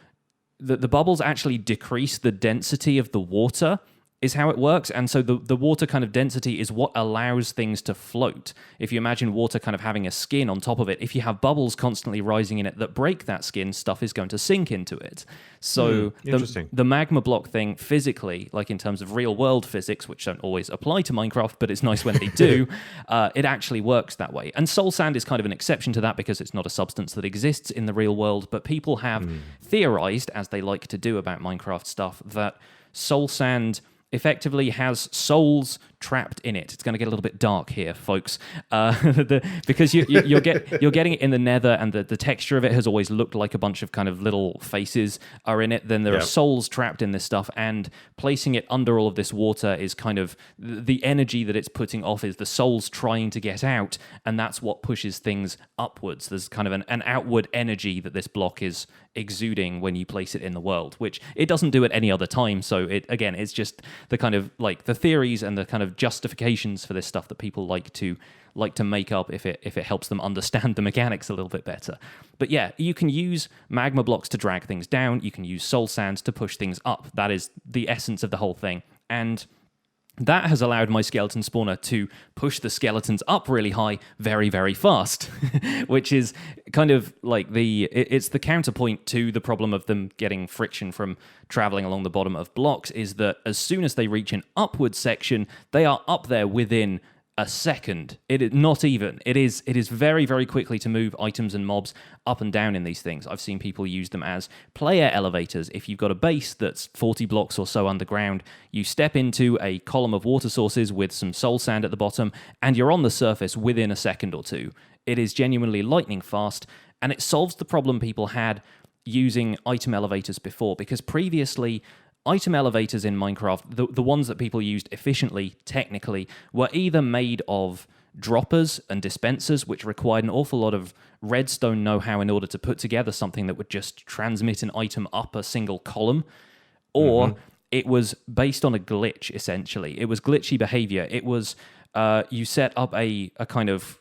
the bubbles actually decrease the density of the water, is how it works. And so the water kind of density is what allows things to float. If you imagine water kind of having a skin on top of it, if you have bubbles constantly rising in it that break that skin, stuff is going to sink into it. So the magma block thing physically, like in terms of real world physics, which don't always apply to Minecraft, but it's nice when they do, it actually works that way. And soul sand is kind of an exception to that because it's not a substance that exists in the real world, but people have theorized, as they like to do about Minecraft stuff, that soul sand effectively has souls trapped in it. It's going to get a little bit dark here, folks, because you're getting it in the nether, and the texture of it has always looked like a bunch of kind of little faces are in it. Then there are souls trapped in this stuff, and placing it under all of this water is kind of the energy that it's putting off is the souls trying to get out, and that's what pushes things upwards. There's kind of an outward energy that this block is exuding when you place it in the world, which it doesn't do at any other time. So it's just the kind of like the theories and the kind of justifications for this stuff that people like to make up if it helps them understand the mechanics a little bit better. But yeah, you can use magma blocks to drag things down. You can use soul sands to push things up. That is the essence of the whole thing. And that has allowed my skeleton spawner to push the skeletons up really high very, very fast, which is kind of like it's the counterpoint to the problem of them getting friction from traveling along the bottom of blocks, is that as soon as they reach an upward section, they are up there within a second. It is not even. It is very, very quickly to move items and mobs up and down in these things. I've seen people use them as player elevators. If you've got a base that's 40 blocks or so underground, you step into a column of water sources with some soul sand at the bottom, and you're on the surface within a second or two. It is genuinely lightning fast, and it solves the problem people had using item elevators before, because previously item elevators in Minecraft, the ones that people used efficiently, technically, were either made of droppers and dispensers, which required an awful lot of redstone know-how in order to put together something that would just transmit an item up a single column, or it was based on a glitch, essentially. It was glitchy behavior. It was, you set up a kind of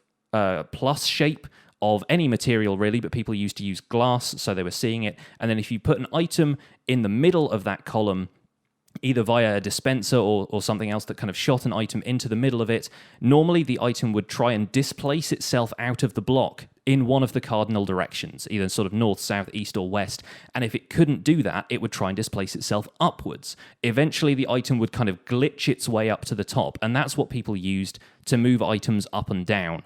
plus shape of any material, really, but people used to use glass, so they were seeing it. And then if you put an item in the middle of that column, either via a dispenser or something else that kind of shot an item into the middle of it, normally the item would try and displace itself out of the block in one of the cardinal directions, either sort of north, south, east, or west. And if it couldn't do that, it would try and displace itself upwards. Eventually, the item would kind of glitch its way up to the top, and that's what people used to move items up and down.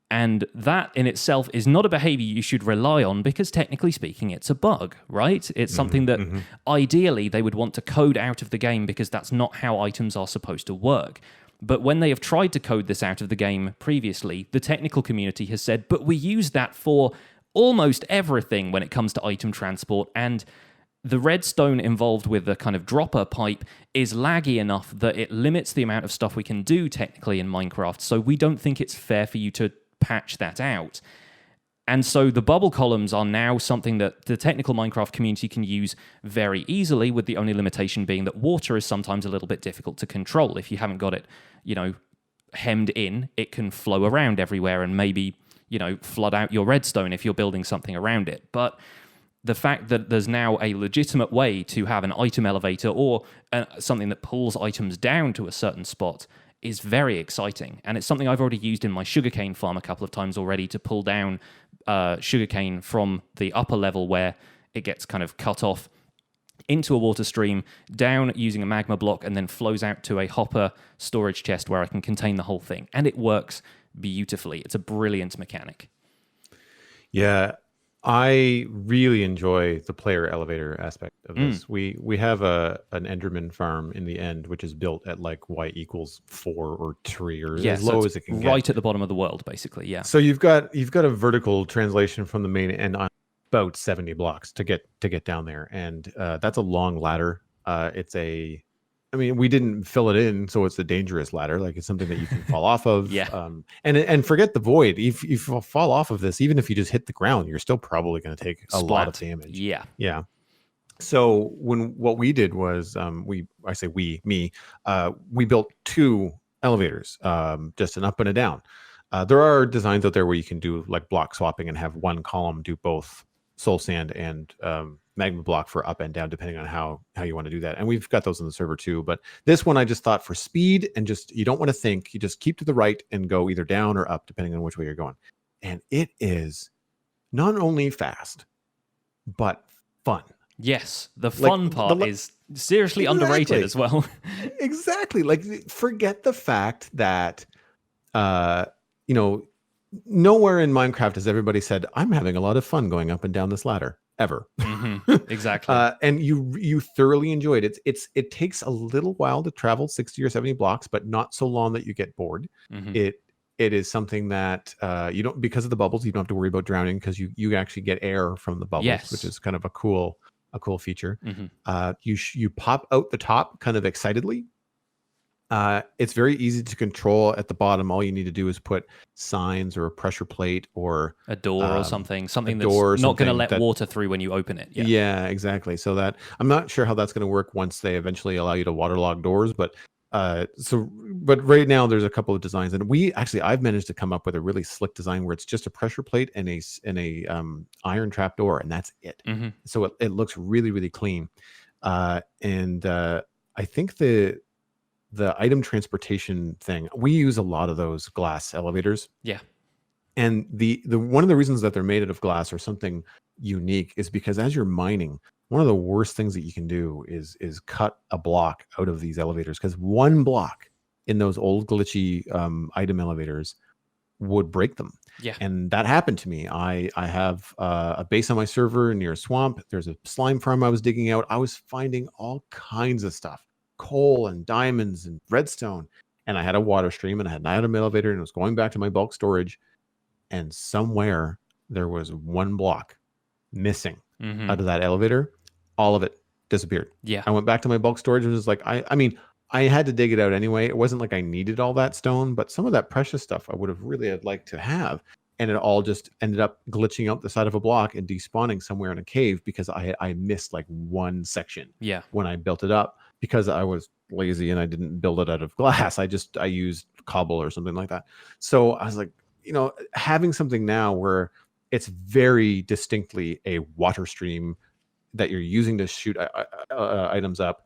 And that in itself is not a behavior you should rely on because technically speaking, it's a bug, right? It's something that ideally they would want to code out of the game because that's not how items are supposed to work. But when they have tried to code this out of the game previously, the technical community has said, but we use that for almost everything when it comes to item transport. And the redstone involved with the kind of dropper pipe is laggy enough that it limits the amount of stuff we can do technically in Minecraft. So we don't think it's fair for you to patch that out. And so the bubble columns are now something that the technical Minecraft community can use very easily, with the only limitation being that water is sometimes a little bit difficult to control. If you haven't got it, hemmed in, it can flow around everywhere and maybe, flood out your redstone if you're building something around it. But the fact that there's now a legitimate way to have an item elevator or something that pulls items down to a certain spot is very exciting. And it's something I've already used in my sugarcane farm a couple of times already to pull down sugarcane from the upper level where it gets kind of cut off into a water stream, down using a magma block, and then flows out to a hopper storage chest where I can contain the whole thing. And it works beautifully. It's a brilliant mechanic. Yeah, I really enjoy the player elevator aspect of this. We have an Enderman farm in the end, which is built at like y equals 4 or 3 or as low as it can get. Right at the bottom of the world, basically. Yeah. So you've got a vertical translation from the main end on about 70 blocks to get down there, and that's a long ladder. We didn't fill it in, so it's a dangerous ladder. Like, it's something that you can fall off of. Yeah. And forget the void. If you fall off of this, even if you just hit the ground, you're still probably going to take a lot of damage. Yeah. Yeah. So what we did was we built 2 elevators, just an up and a down. There are designs out there where you can do like block swapping and have one column do both soul sand and magma block for up and down, depending on how you want to do that. And we've got those in the server too. But this one I just thought for speed and just, you don't want to think, you just keep to the right and go either down or up, depending on which way you're going. And it is not only fast, but fun. Yes, the fun part is seriously underrated as well. Exactly. Like, forget the fact that, nowhere in Minecraft has everybody said, I'm having a lot of fun going up and down this ladder, ever. Exactly. And you thoroughly enjoyed it. It takes a little while to travel 60 or 70 blocks, but not so long that you get bored. It is something that you don't, because of the bubbles, you don't have to worry about drowning, because you actually get air from the bubbles, which is kind of a cool feature. You pop out the top kind of excitedly. It's very easy to control at the bottom. All you need to do is put signs or a pressure plate or a door or something that's not going to let water through when you open it. Yeah, exactly. So that, I'm not sure how that's going to work once they eventually allow you to waterlog doors, but right now there's a couple of designs, and I've managed to come up with a really slick design where it's just a pressure plate and a iron trap door, and that's it. So it looks really, really clean. And I think the item transportation thing, we use a lot of those glass elevators. Yeah. And the one of the reasons that they're made out of glass or something unique is because as you're mining, one of the worst things that you can do is cut a block out of these elevators, because one block in those old glitchy item elevators would break them. Yeah. And that happened to me. I have a base on my server near a swamp. There's a slime farm I was digging out. I was finding all kinds of stuff. Coal and diamonds and redstone, and I had a water stream and I had an item elevator, and it was going back to my bulk storage, and somewhere there was one block missing out of that elevator. All of it disappeared. Yeah. I went back to my bulk storage and was like, I had to dig it out anyway. It wasn't like I needed all that stone, but some of that precious stuff I would have really liked to have. And it all just ended up glitching out the side of a block and despawning somewhere in a cave because I missed like one section when I built it up, because I was lazy and I didn't build it out of glass. I used cobble or something like that. So I was like, having something now where it's very distinctly a water stream that you're using to shoot items up,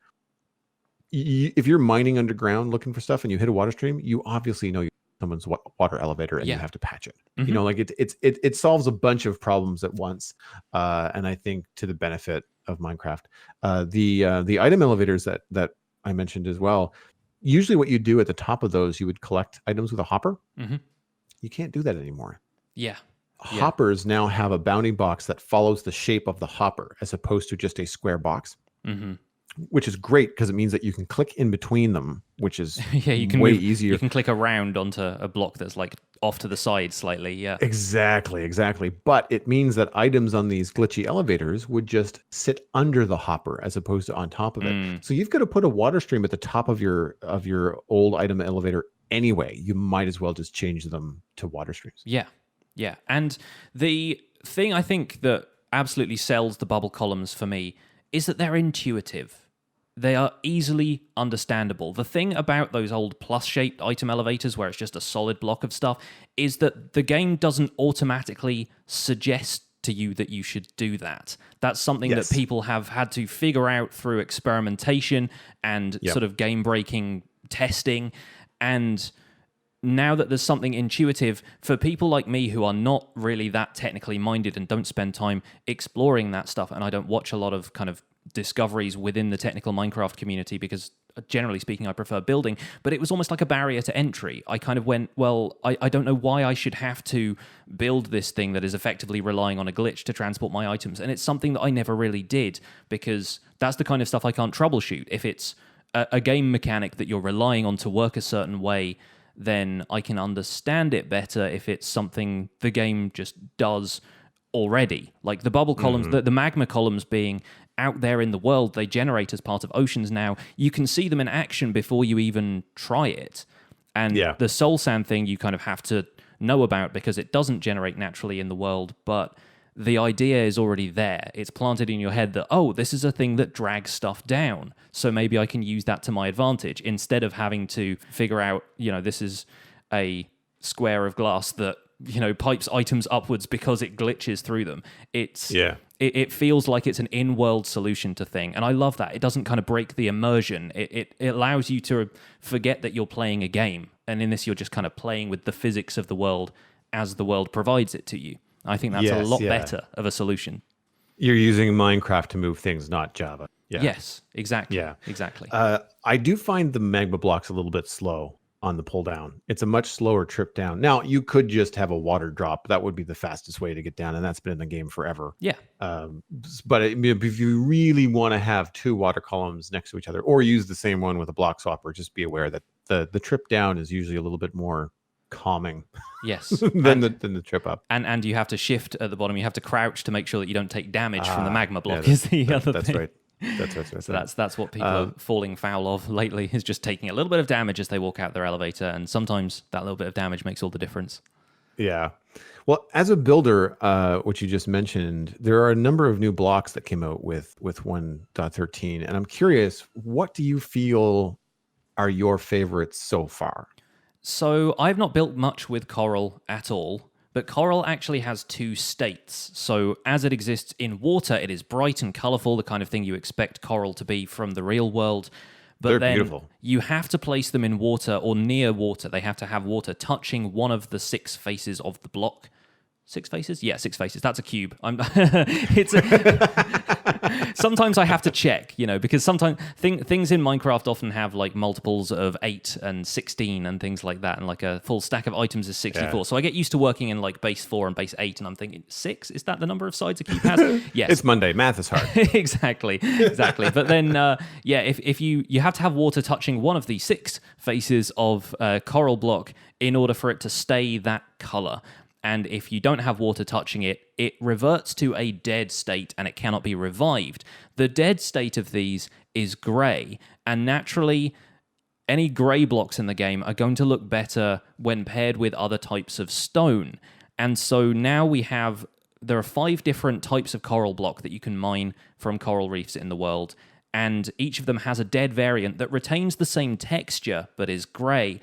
if you're mining underground looking for stuff and you hit a water stream, you obviously know someone's water elevator and you have to patch it. You know, like it solves a bunch of problems at once, and I think to the benefit of Minecraft. The item elevators that I mentioned as well. Usually, what you do at the top of those, you would collect items with a hopper. You can't do that anymore. Yeah. Hoppers now have a bounty box that follows the shape of the hopper as opposed to just a square box, which is great because it means that you can click in between them, which is way easier. You can click around onto a block that's like off to the side slightly. Yeah, exactly. But it means that items on these glitchy elevators would just sit under the hopper as opposed to on top of it. So you've got to put a water stream at the top of your old item elevator anyway. You might as well just change them to water streams. Yeah, and the thing I think that absolutely sells the bubble columns for me is that they're intuitive. They are easily understandable. The thing about those old plus-shaped item elevators where it's just a solid block of stuff is that the game doesn't automatically suggest to you that you should do that. That's something that people have had to figure out through experimentation and sort of game-breaking testing, and now that there's something intuitive for people like me who are not really that technically minded and don't spend time exploring that stuff, and I don't watch a lot of kind of discoveries within the technical Minecraft community because generally speaking I prefer building, but it was almost like a barrier to entry. I kind of went, well, I don't know why I should have to build this thing that is effectively relying on a glitch to transport my items, and it's something that I never really did because that's the kind of stuff I can't troubleshoot. If it's a game mechanic that you're relying on to work a certain way, then I can understand it better if it's something the game just does already. Like the bubble columns, the magma columns being out there in the world, they generate as part of oceans now. You can see them in action before you even try it. And the soul sand thing you kind of have to know about because it doesn't generate naturally in the world, but the idea is already there. It's planted in your head that, oh, this is a thing that drags stuff down, so maybe I can use that to my advantage instead of having to figure out, this is a square of glass that, pipes items upwards because it glitches through them. It feels like it's an in-world solution to thing, and I love that. It doesn't kind of break the immersion. It allows you to forget that you're playing a game, and in this you're just kind of playing with the physics of the world as the world provides it to you. I think that's a lot better of a solution. You're using Minecraft to move things, not Java. Yeah. Yes, exactly. Yeah, exactly. I do find the magma blocks a little bit slow on the pull down. It's a much slower trip down. Now, you could just have a water drop. That would be the fastest way to get down, and that's been in the game forever. Yeah. But if you really want to have two water columns next to each other, or use the same one with a block swapper, just be aware that the trip down is usually a little bit more calming than the trip up, and you have to shift at the bottom. You have to crouch to make sure that you don't take damage from the magma block. Is the other that's thing. Right. That's right. So that's what people are falling foul of lately, is just taking a little bit of damage as they walk out their elevator, and sometimes that little bit of damage makes all the difference. Yeah. Well, as a builder, which you just mentioned, there are a number of new blocks that came out with 1.13, and I'm curious, what do you feel are your favorites so far? So I've not built much with Coral at all, but Coral actually has two states. So as it exists in water, it is bright and colorful, the kind of thing you expect Coral to be from the real world. But they're then beautiful. You have to place them in water or near water. They have to have water touching one of the 6 faces of the block. 6 faces? Yeah, 6 faces. That's a cube. Sometimes I have to check, because sometimes things in Minecraft often have like multiples of 8 and 16 and things like that, and like a full stack of items is 64. Yeah. So I get used to working in like base 4 and base 8, and I'm thinking 6? Is that the number of sides a cube has? Yes. It's Monday. Math is hard. Exactly. But then, if you have to have water touching one of the 6 faces of Coral block in order for it to stay that color. And if you don't have water touching it, it reverts to a dead state and it cannot be revived. The dead state of these is grey, and naturally, any grey blocks in the game are going to look better when paired with other types of stone. And so now there are 5 different types of coral block that you can mine from coral reefs in the world, and each of them has a dead variant that retains the same texture but is grey.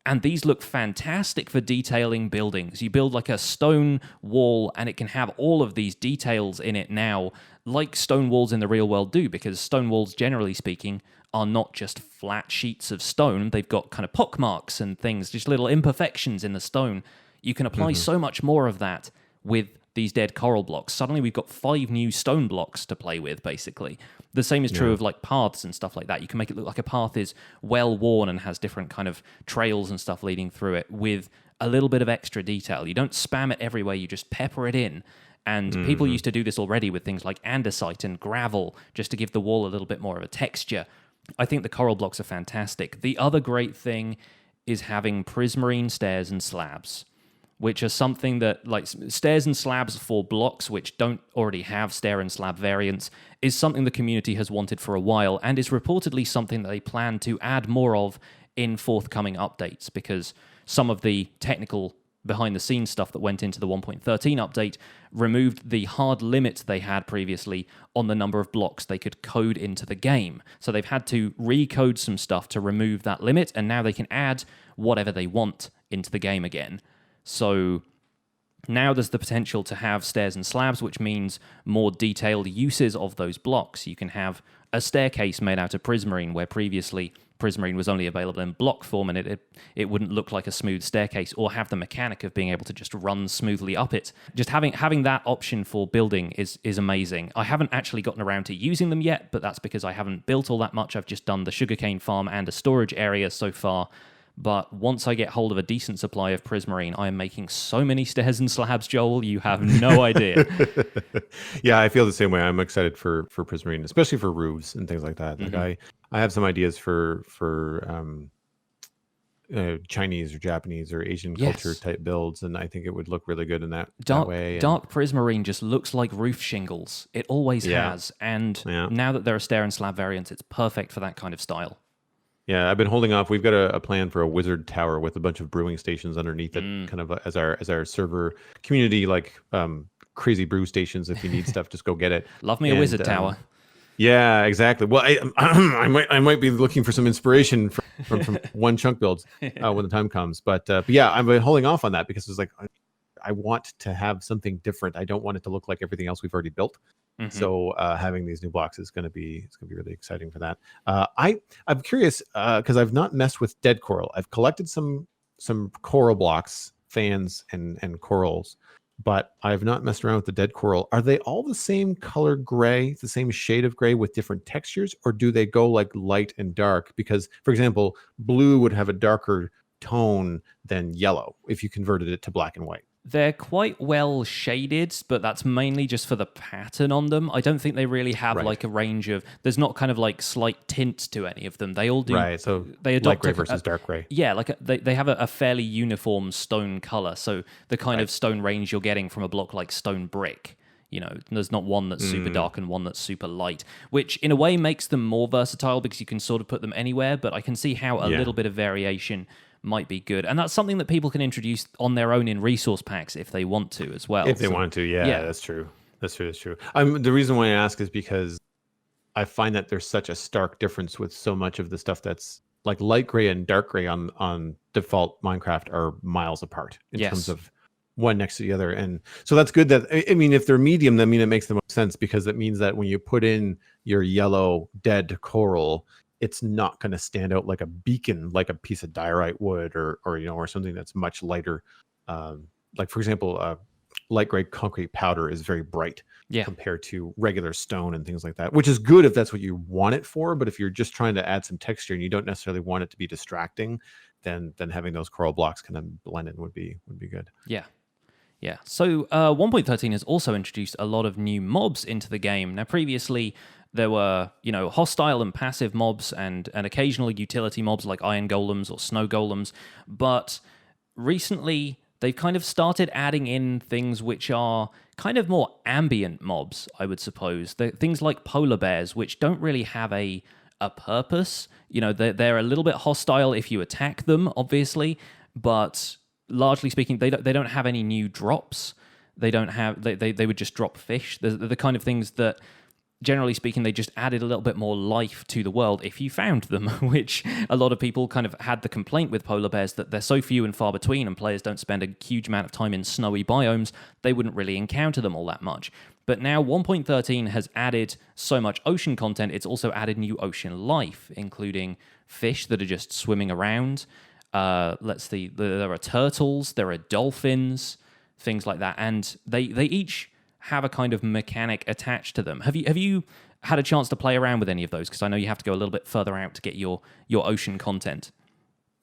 And these look fantastic for detailing buildings. You build like a stone wall, and it can have all of these details in it now, like stone walls in the real world do, because stone walls, generally speaking, are not just flat sheets of stone. They've got kind of pockmarks and things, just little imperfections in the stone. You can apply so much more of that with these dead coral blocks. Suddenly we've got 5 new stone blocks to play with, basically. The same is true of like paths and stuff like that. You can make it look like a path is well worn and has different kind of trails and stuff leading through it with a little bit of extra detail. You don't spam it everywhere, you just pepper it in. And people used to do this already with things like andesite and gravel, just to give the wall a little bit more of a texture. I think the coral blocks are fantastic. The other great thing is having prismarine stairs and slabs, which are something that, like, stairs and slabs for blocks which don't already have stair and slab variants, is something the community has wanted for a while, and is reportedly something that they plan to add more of in forthcoming updates, because some of the technical behind-the-scenes stuff that went into the 1.13 update removed the hard limit they had previously on the number of blocks they could code into the game. So they've had to recode some stuff to remove that limit, and now they can add whatever they want into the game again. So now there's the potential to have stairs and slabs, which means more detailed uses of those blocks. You can have a staircase made out of prismarine, where previously prismarine was only available in block form, and it wouldn't look like a smooth staircase, or have the mechanic of being able to just run smoothly up it. Just having that option for building is amazing. I haven't actually gotten around to using them yet, but that's because I haven't built all that much. I've just done the sugarcane farm and a storage area so far. But once I get hold of a decent supply of prismarine, I am making so many stairs and slabs, Joel, you have no idea. Yeah, I feel the same way. I'm excited for prismarine, especially for roofs and things like that. Like I have some ideas for Chinese or Japanese or Asian culture type builds, and I think it would look really good in that way. Dark prismarine just looks like roof shingles. It always has. And now that there are stair and slab variants, it's perfect for that kind of style. Yeah, I've been holding off. We've got a plan for a wizard tower with a bunch of brewing stations underneath it, kind of as our server community, like crazy brew stations. If you need stuff, just go get it. Love me a wizard tower. Yeah, exactly. Well, I might be looking for some inspiration from one chunk builds when the time comes. But yeah, I've been holding off on that because it's like I want to have something different. I don't want it to look like everything else we've already built. So having these new blocks is going to be really exciting for that. I'm curious because I've not messed with dead coral. I've collected some coral blocks, fans and corals, but I've not messed around with the dead coral. Are they all the same color gray, the same shade of gray with different textures, or do they go like light and dark? Because, for example, blue would have a darker tone than yellow if you converted it to black and white. They're quite well shaded, but that's mainly just for the pattern on them. I don't think they really have like a range of. There's not kind of like slight tints to any of them. They all do. Right. So they adopt light gray versus dark gray. Yeah, like they have a fairly uniform stone color. So the kind of stone range you're getting from a block like stone brick. You know, there's not one that's super dark and one that's super light, which in a way makes them more versatile because you can sort of put them anywhere. But I can see how a little bit of variation might be good, and that's something that people can introduce on their own in resource packs if they want to as well. If they want to, that's true. That's true. The reason why I ask is because I find that there's such a stark difference with so much of the stuff that's like light gray and dark gray on default Minecraft are miles apart in terms of one next to the other. And so that's good that, I mean, if they're medium, then it makes the most sense because it means that when you put in your yellow dead coral, it's not going to stand out like a beacon, like a piece of diorite wood or something that's much lighter. Like, for example, light gray concrete powder is very bright compared to regular stone and things like that, which is good if that's what you want it for. But if you're just trying to add some texture and you don't necessarily want it to be distracting, then having those coral blocks kind of blend in would be good. Yeah. Yeah. So 1.13 has also introduced a lot of new mobs into the game. Now, previously, there were, hostile and passive mobs and occasional utility mobs like iron golems or snow golems. But recently, they've kind of started adding in things which are kind of more ambient mobs, I would suppose. Things like polar bears, which don't really have a purpose. They're a little bit hostile if you attack them, obviously. But largely speaking, they don't have any new drops. They don't have. They would just drop fish. They're the kind of things that generally speaking, they just added a little bit more life to the world if you found them, which a lot of people kind of had the complaint with polar bears that they're so few and far between and players don't spend a huge amount of time in snowy biomes, they wouldn't really encounter them all that much. But now 1.13 has added so much ocean content, it's also added new ocean life, including fish that are just swimming around. Let's see, there are turtles, there are dolphins, things like that, and they each have a kind of mechanic attached to them. Have you had a chance to play around with any of those? Because I know you have to go a little bit further out to get your ocean content.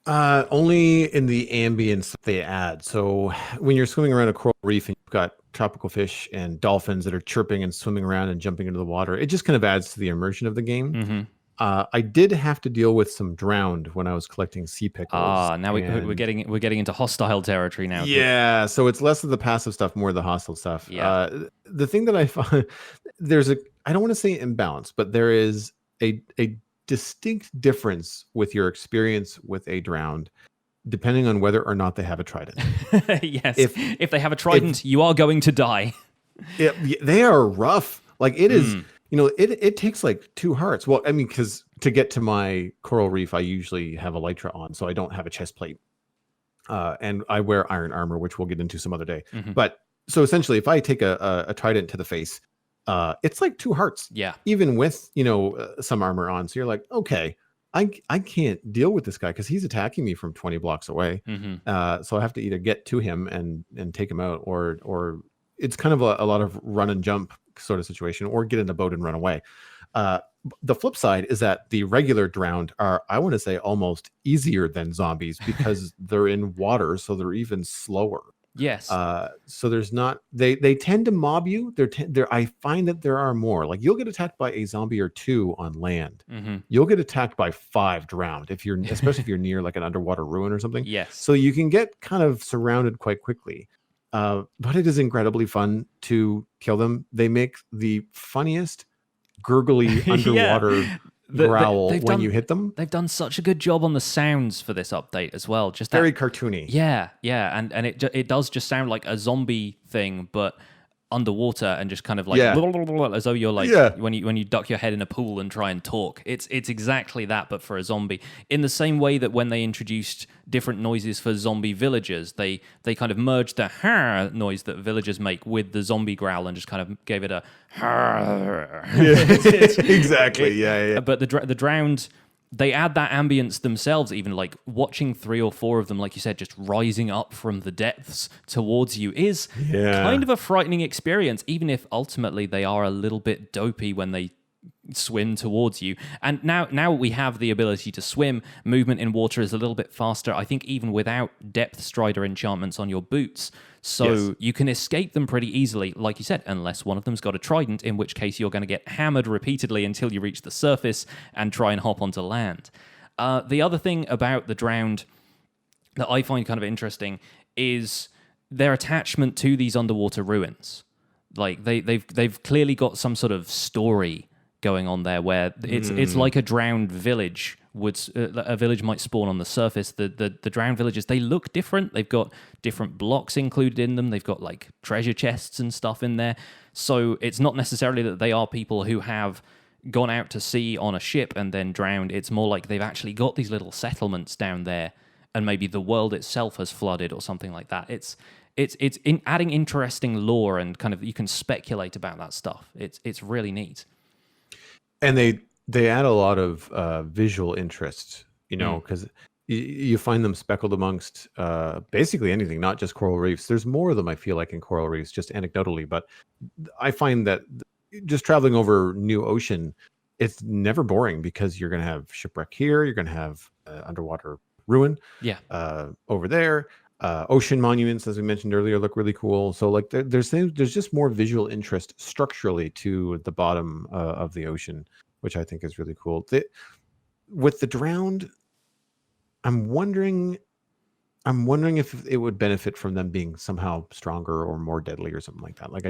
Only in the ambience they add. So when you're swimming around a coral reef and you've got tropical fish and dolphins that are chirping and swimming around and jumping into the water, it just kind of adds to the immersion of the game. Mm-hmm. I did have to deal with some drowned when I was collecting sea pickles. Now we're getting into hostile territory now. Yeah, so it's less of the passive stuff, more of the hostile stuff. Yeah. The thing that I find I don't want to say imbalance, but there is a distinct difference with your experience with a drowned, depending on whether or not they have a trident. Yes, if they have a trident, you are going to die. They are rough. Like it is. It takes like 2 hearts. Well, I mean, because to get to my coral reef, I usually have elytra on, so I don't have a chest plate. And I wear iron armor, which we'll get into some other day. Mm-hmm. But so essentially, if I take a trident to the face, it's like 2 hearts. Yeah. Even with, some armor on. So you're like, okay, I can't deal with this guy because he's attacking me from 20 blocks away. Mm-hmm. So I have to either get to him and take him out, or it's kind of a lot of run and jump sort of situation, or get in a boat and run away. The flip side is that the regular drowned are, I want to say, almost easier than zombies because they're in water, so they're even slower. Yes. So there's not, they tend to mob you. I find that there are more. Like you'll get attacked by a zombie or 2 on land. Mm-hmm. You'll get attacked by 5 drowned especially if you're near like an underwater ruin or something. Yes. So you can get kind of surrounded quite quickly. But it is incredibly fun to kill them. They make the funniest gurgly underwater growl when you hit them. They've done such a good job on the sounds for this update as well. Just very cartoony. Yeah, and it does just sound like a zombie thing, but underwater and just kind of like as though you're like when you duck your head in a pool and try and talk. It's exactly that, but for a zombie. In the same way that when they introduced different noises for zombie villagers, they kind of merged the ha noise that villagers make with the zombie growl and just kind of gave it a ha. Exactly. But the drowned, they add that ambience themselves, even like watching 3 or 4 of them, like you said, just rising up from the depths towards you is kind of a frightening experience, even if ultimately they are a little bit dopey when they swim towards you. And now we have the ability to swim. Movement in water is a little bit faster, I think, even without depth strider enchantments on your boots. So you can escape them pretty easily, like you said, unless one of them's got a trident, in which case you're going to get hammered repeatedly until you reach the surface and try and hop onto land. The other thing about the drowned that I find kind of interesting is their attachment to these underwater ruins. Like they've clearly got some sort of story going on there where it's like a drowned village a village might spawn on the surface. The drowned villages, they look different. They've got different blocks included in them. They've got like treasure chests and stuff in there. So it's not necessarily that they are people who have gone out to sea on a ship and then drowned. It's more like they've actually got these little settlements down there, and maybe the world itself has flooded or something like that. It's adding interesting lore, and kind of you can speculate about that stuff. It's really neat. And they add a lot of visual interest, because you find them speckled amongst basically anything, not just coral reefs. There's more of them, I feel like, in coral reefs, just anecdotally. But I find that just traveling over new ocean, it's never boring, because you're going to have shipwreck here, you're going to have underwater ruin over there. Ocean monuments, as we mentioned earlier, look really cool. So like there's just more visual interest structurally to the bottom of the ocean, which I think is really cool. With the drowned, I'm wondering if it would benefit from them being somehow stronger or more deadly or something like that. Like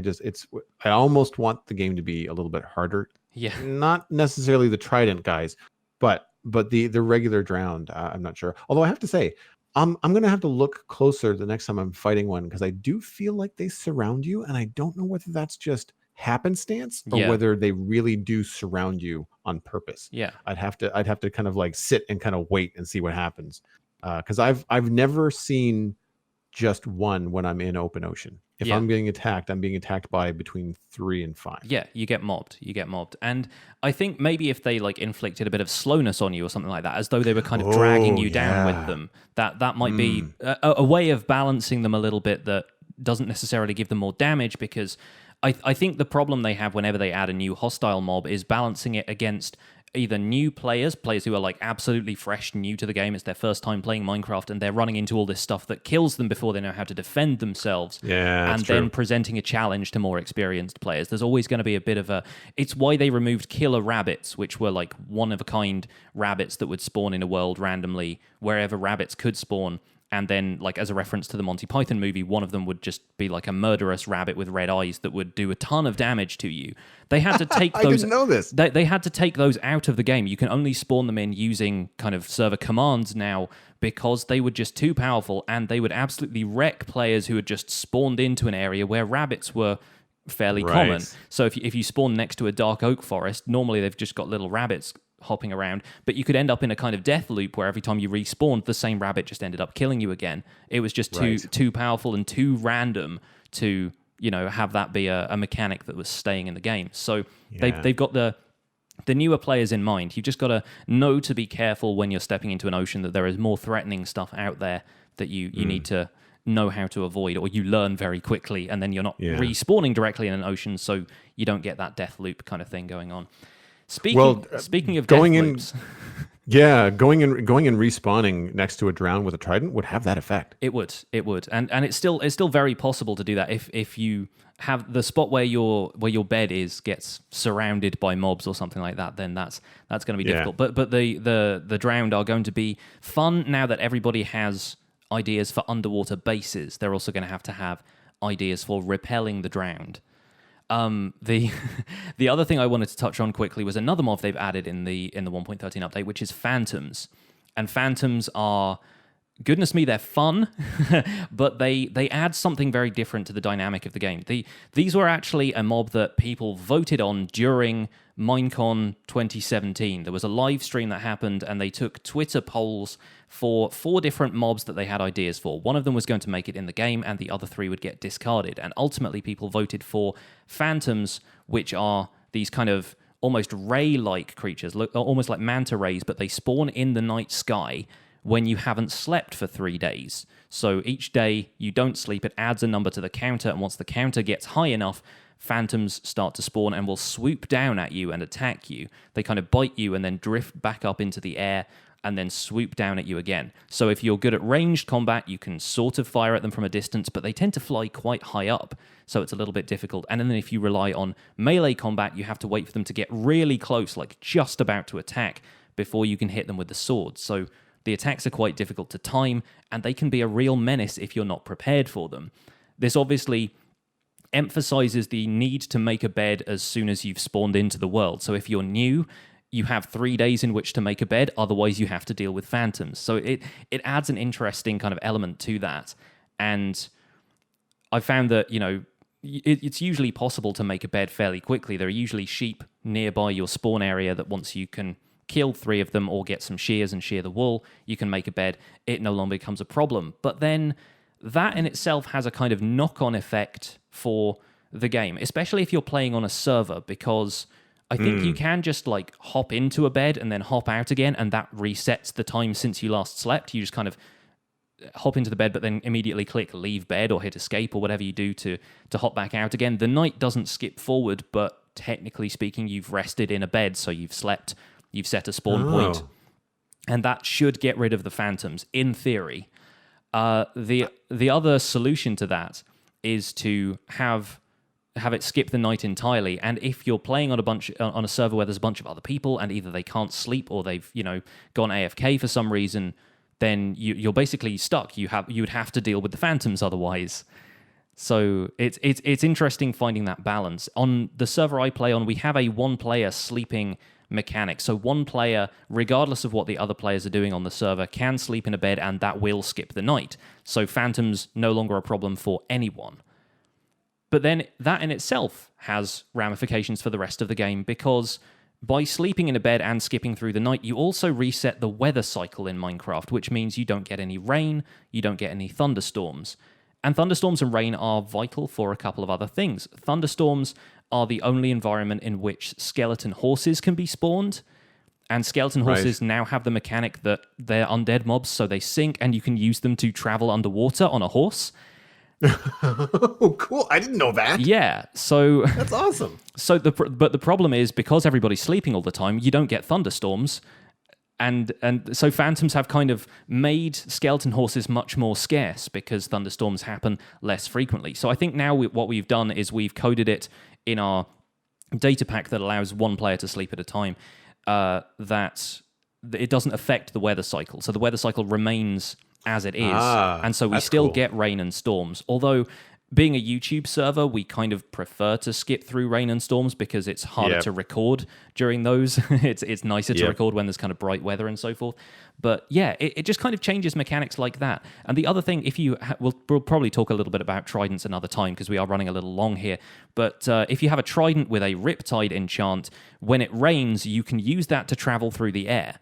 I almost want the game to be a little bit harder. Yeah. Not necessarily the trident guys, but the regular drowned. I'm not sure. Although I have to say, I'm going to have to look closer the next time I'm fighting one, because I do feel like they surround you, and I don't know whether that's just happenstance or whether they really do surround you on purpose. Yeah. I'd have to kind of like sit and kind of wait and see what happens. Because I've never seen just one when I'm in open ocean. If I'm being attacked, I'm being attacked by between 3 and 5. Yeah, you get mobbed. And I think maybe if they like inflicted a bit of slowness on you or something like that, as though they were kind of dragging you down with them, that might be a way of balancing them a little bit that doesn't necessarily give them more damage, because I think the problem they have whenever they add a new hostile mob is balancing it against either new players who are like absolutely fresh, new to the game, it's their first time playing Minecraft, and they're running into all this stuff that kills them before they know how to defend themselves. Yeah, and then presenting a challenge to more experienced players. There's always going to be a bit of a... It's why they removed killer rabbits, which were like one-of-a-kind rabbits that would spawn in a world randomly wherever rabbits could spawn. And then, like, as a reference to the Monty Python movie, one of them would just be like a murderous rabbit with red eyes that would do a ton of damage to you. They had to take those... I didn't know this. They had to take those out of the game. You can only spawn them in using kind of server commands now, because they were just too powerful, and they would absolutely wreck players who had just spawned into an area where rabbits were fairly common. So if you spawn next to a dark oak forest, normally they've just got little rabbits hopping around, but you could end up in a kind of death loop where every time you respawned, the same rabbit just ended up killing you again. It was just too powerful and too random to, you know, have that be a mechanic that was staying in the game. So they've got the newer players in mind. You've just got to know to be careful when you're stepping into an ocean, that there is more threatening stuff out there that you need to know how to avoid, or you learn very quickly, and then you're not respawning directly in an ocean, so you don't get that death loop kind of thing going on. Speaking of going death in, loops, going and respawning next to a drown with a trident would have that effect. It would, and it's still very possible to do that if you have the spot where your bed gets surrounded by mobs or something like that. Then that's going to be difficult. But the drowned are going to be fun now that everybody has ideas for underwater bases. They're also going to have ideas for repelling the drowned. The other thing I wanted to touch on quickly was another mob they've added in the 1.13 update, which is phantoms. And phantoms are, goodness me, they're fun, but they add something very different to the dynamic of the game. These were actually a mob that people voted on during Minecon 2017. There was a live stream that happened, and they took Twitter polls for 4 different mobs that they had ideas for. One of them was going to make it in the game, and the other 3 would get discarded. And ultimately, people voted for phantoms, which are these kind of almost ray-like creatures, almost like manta rays, but they spawn in the night sky when you haven't slept for 3 days. So each day you don't sleep, it adds a number to the counter, and once the counter gets high enough, phantoms start to spawn and will swoop down at you and attack you. They kind of bite you and then drift back up into the air and then swoop down at you again. So if you're good at ranged combat, you can sort of fire at them from a distance, but they tend to fly quite high up, so it's a little bit difficult. And then if you rely on melee combat, you have to wait for them to get really close, like just about to attack, before you can hit them with the sword. So the attacks are quite difficult to time, and they can be a real menace if you're not prepared for them. This obviously emphasizes the need to make a bed as soon as you've spawned into the world. So if you're new, you have 3 days in which to make a bed, otherwise you have to deal with phantoms. So it adds an interesting kind of element to that. And I found that, you know, it's usually possible to make a bed fairly quickly. There are usually sheep nearby your spawn area that once you can kill 3 of them or get some shears and shear the wool, you can make a bed. It no longer becomes a problem. But then that in itself has a kind of knock-on effect for the game, especially if you're playing on a server, because I think you can just like hop into a bed and then hop out again, and that resets the time since you last slept. You just kind of hop into the bed, but then immediately click leave bed or hit escape or whatever you do to hop back out again. The night doesn't skip forward, but technically speaking, you've rested in a bed, so you've slept, you've set a spawn point, and that should get rid of the phantoms in theory. The other solution to that is to have it skip the night entirely. And if you're playing on a server where there's a bunch of other people, and either they can't sleep or they've gone AFK for some reason, then you're basically stuck. You would have to deal with the phantoms otherwise. So it's interesting finding that balance. On the server I play on, we have a 1-player sleeping mechanic. So 1 player, regardless of what the other players are doing on the server, can sleep in a bed, and that will skip the night. So phantoms no longer a problem for anyone. But then that in itself has ramifications for the rest of the game, because by sleeping in a bed and skipping through the night, you also reset the weather cycle in Minecraft, which means you don't get any rain, you don't get any thunderstorms. And thunderstorms and rain are vital for a couple of other things. Thunderstorms are the only environment in which skeleton horses can be spawned. And skeleton horses now have the mechanic that they're undead mobs, so they sink, and you can use them to travel underwater on a horse. Oh, cool. I didn't know that. Yeah, so... That's awesome. But the problem is, because everybody's sleeping all the time, you don't get thunderstorms. And so phantoms have kind of made skeleton horses much more scarce because thunderstorms happen less frequently. So I think now what we've done is we've coded it in our data pack that allows one player to sleep at a time, that it doesn't affect the weather cycle. So the weather cycle remains as it is. And so we still get rain and storms. Although being a YouTube server, we kind of prefer to skip through rain and storms because it's harder to record during those. It's nicer to record when there's kind of bright weather and so forth. But yeah, it just kind of changes mechanics like that. And the other thing, we'll probably talk a little bit about tridents another time because we are running a little long here. But if you have a trident with a Riptide enchant, when it rains, you can use that to travel through the air.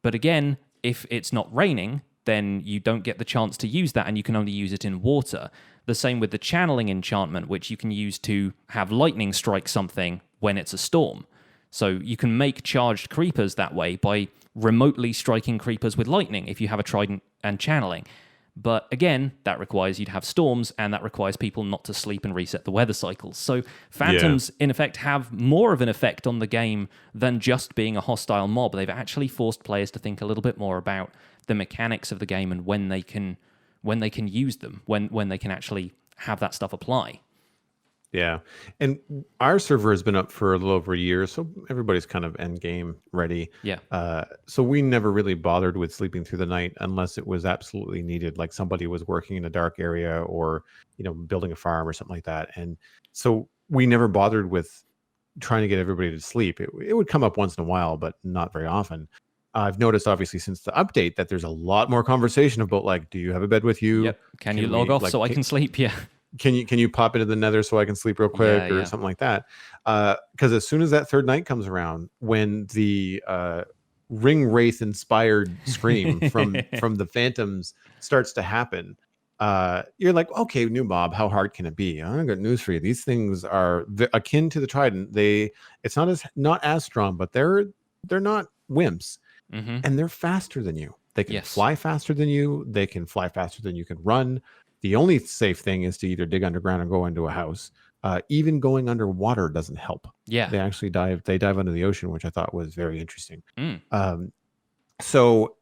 But again, if it's not raining, then you don't get the chance to use that, and you can only use it in water. The same with the channeling enchantment, which you can use to have lightning strike something when it's a storm. So you can make charged creepers that way by remotely striking creepers with lightning if you have a trident and channeling. But again, that requires you to have storms, and that requires people not to sleep and reset the weather cycles. So phantoms, in effect, have more of an effect on the game than just being a hostile mob. They've actually forced players to think a little bit more about the mechanics of the game and when they can use them, when they can actually have that stuff apply. Yeah. And our server has been up for a little over a year, so everybody's kind of end game ready. Yeah. So we never really bothered with sleeping through the night unless it was absolutely needed, like somebody was working in a dark area or, building a farm or something like that. And so we never bothered with trying to get everybody to sleep. It would come up once in a while, but not very often. I've noticed, obviously, since the update that there's a lot more conversation about, like, do you have a bed with you? Yep. Can you log off so I can sleep? Yeah. Can you pop into the nether so I can sleep real quick or something like that? Because as soon as that third night comes around, when the ring wraith inspired scream from the phantoms starts to happen, you're like, okay, new mob, how hard can it be? I got news for you. These things are akin to the trident. It's not as strong, but they're not wimps. Mm-hmm. And they're faster than you. They can fly faster than you. They can fly faster than you can run. The only safe thing is to either dig underground or go into a house. Even going underwater doesn't help. Yeah. They actually dive under the ocean, which I thought was very interesting. So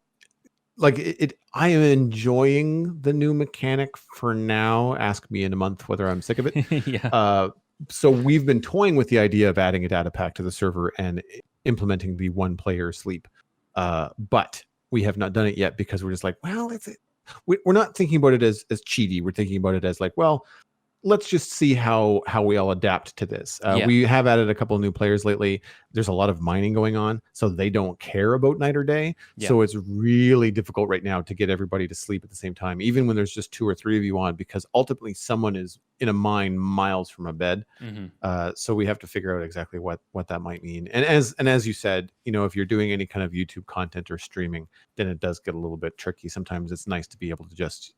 like I am enjoying the new mechanic for now. Ask me in a month whether I'm sick of it. Yeah. So we've been toying with the idea of adding a data pack to the server and implementing the one player sleep. But we have not done it yet because we're just like, well, we're not thinking about it as cheaty. We're thinking about it as like, well, let's just see how we all adapt to this. We have added a couple of new players lately. There's a lot of mining going on, so they don't care about night or day. So it's really difficult right now to get everybody to sleep at the same time, even when there's just 2 or 3 of you on, because ultimately someone is in a mine miles from a bed. So we have to figure out exactly what that might mean. And as you said, if you're doing any kind of YouTube content or streaming, then it does get a little bit tricky. Sometimes it's nice to be able to just,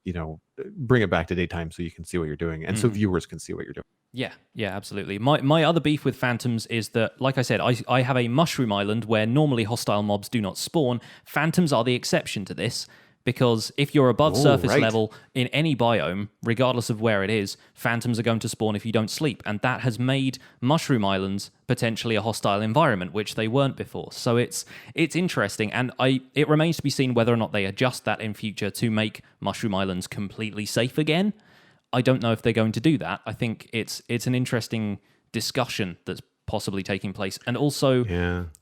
bring it back to daytime so you can see what you're doing. And so viewers can see what you're doing. Yeah, absolutely. My other beef with phantoms is that, like I said, I have a mushroom island where normally hostile mobs do not spawn. Phantoms are the exception to this, because if you're above surface level in any biome, regardless of where it is, phantoms are going to spawn if you don't sleep. And that has made mushroom islands potentially a hostile environment, which they weren't before. So it's interesting, and it remains to be seen whether or not they adjust that in future to make mushroom islands completely safe again. I don't know if they're going to do that. I think it's an interesting discussion that's possibly taking place. And also,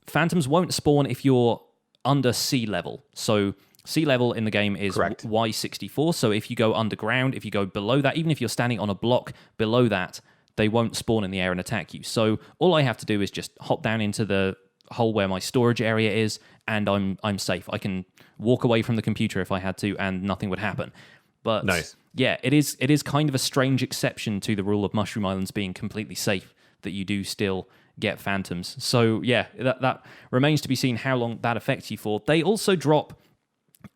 phantoms won't spawn if you're under sea level. So sea level in the game is Y64. So if you go underground, if you go below that, even if you're standing on a block below that, they won't spawn in the air and attack you. So all I have to do is just hop down into the hole where my storage area is, and I'm safe. I can walk away from the computer if I had to, and nothing would happen. But nice. Yeah, it is kind of a strange exception to the rule of Mushroom Islands being completely safe, that you do still get phantoms. So yeah, that remains to be seen how long that affects you for. They also drop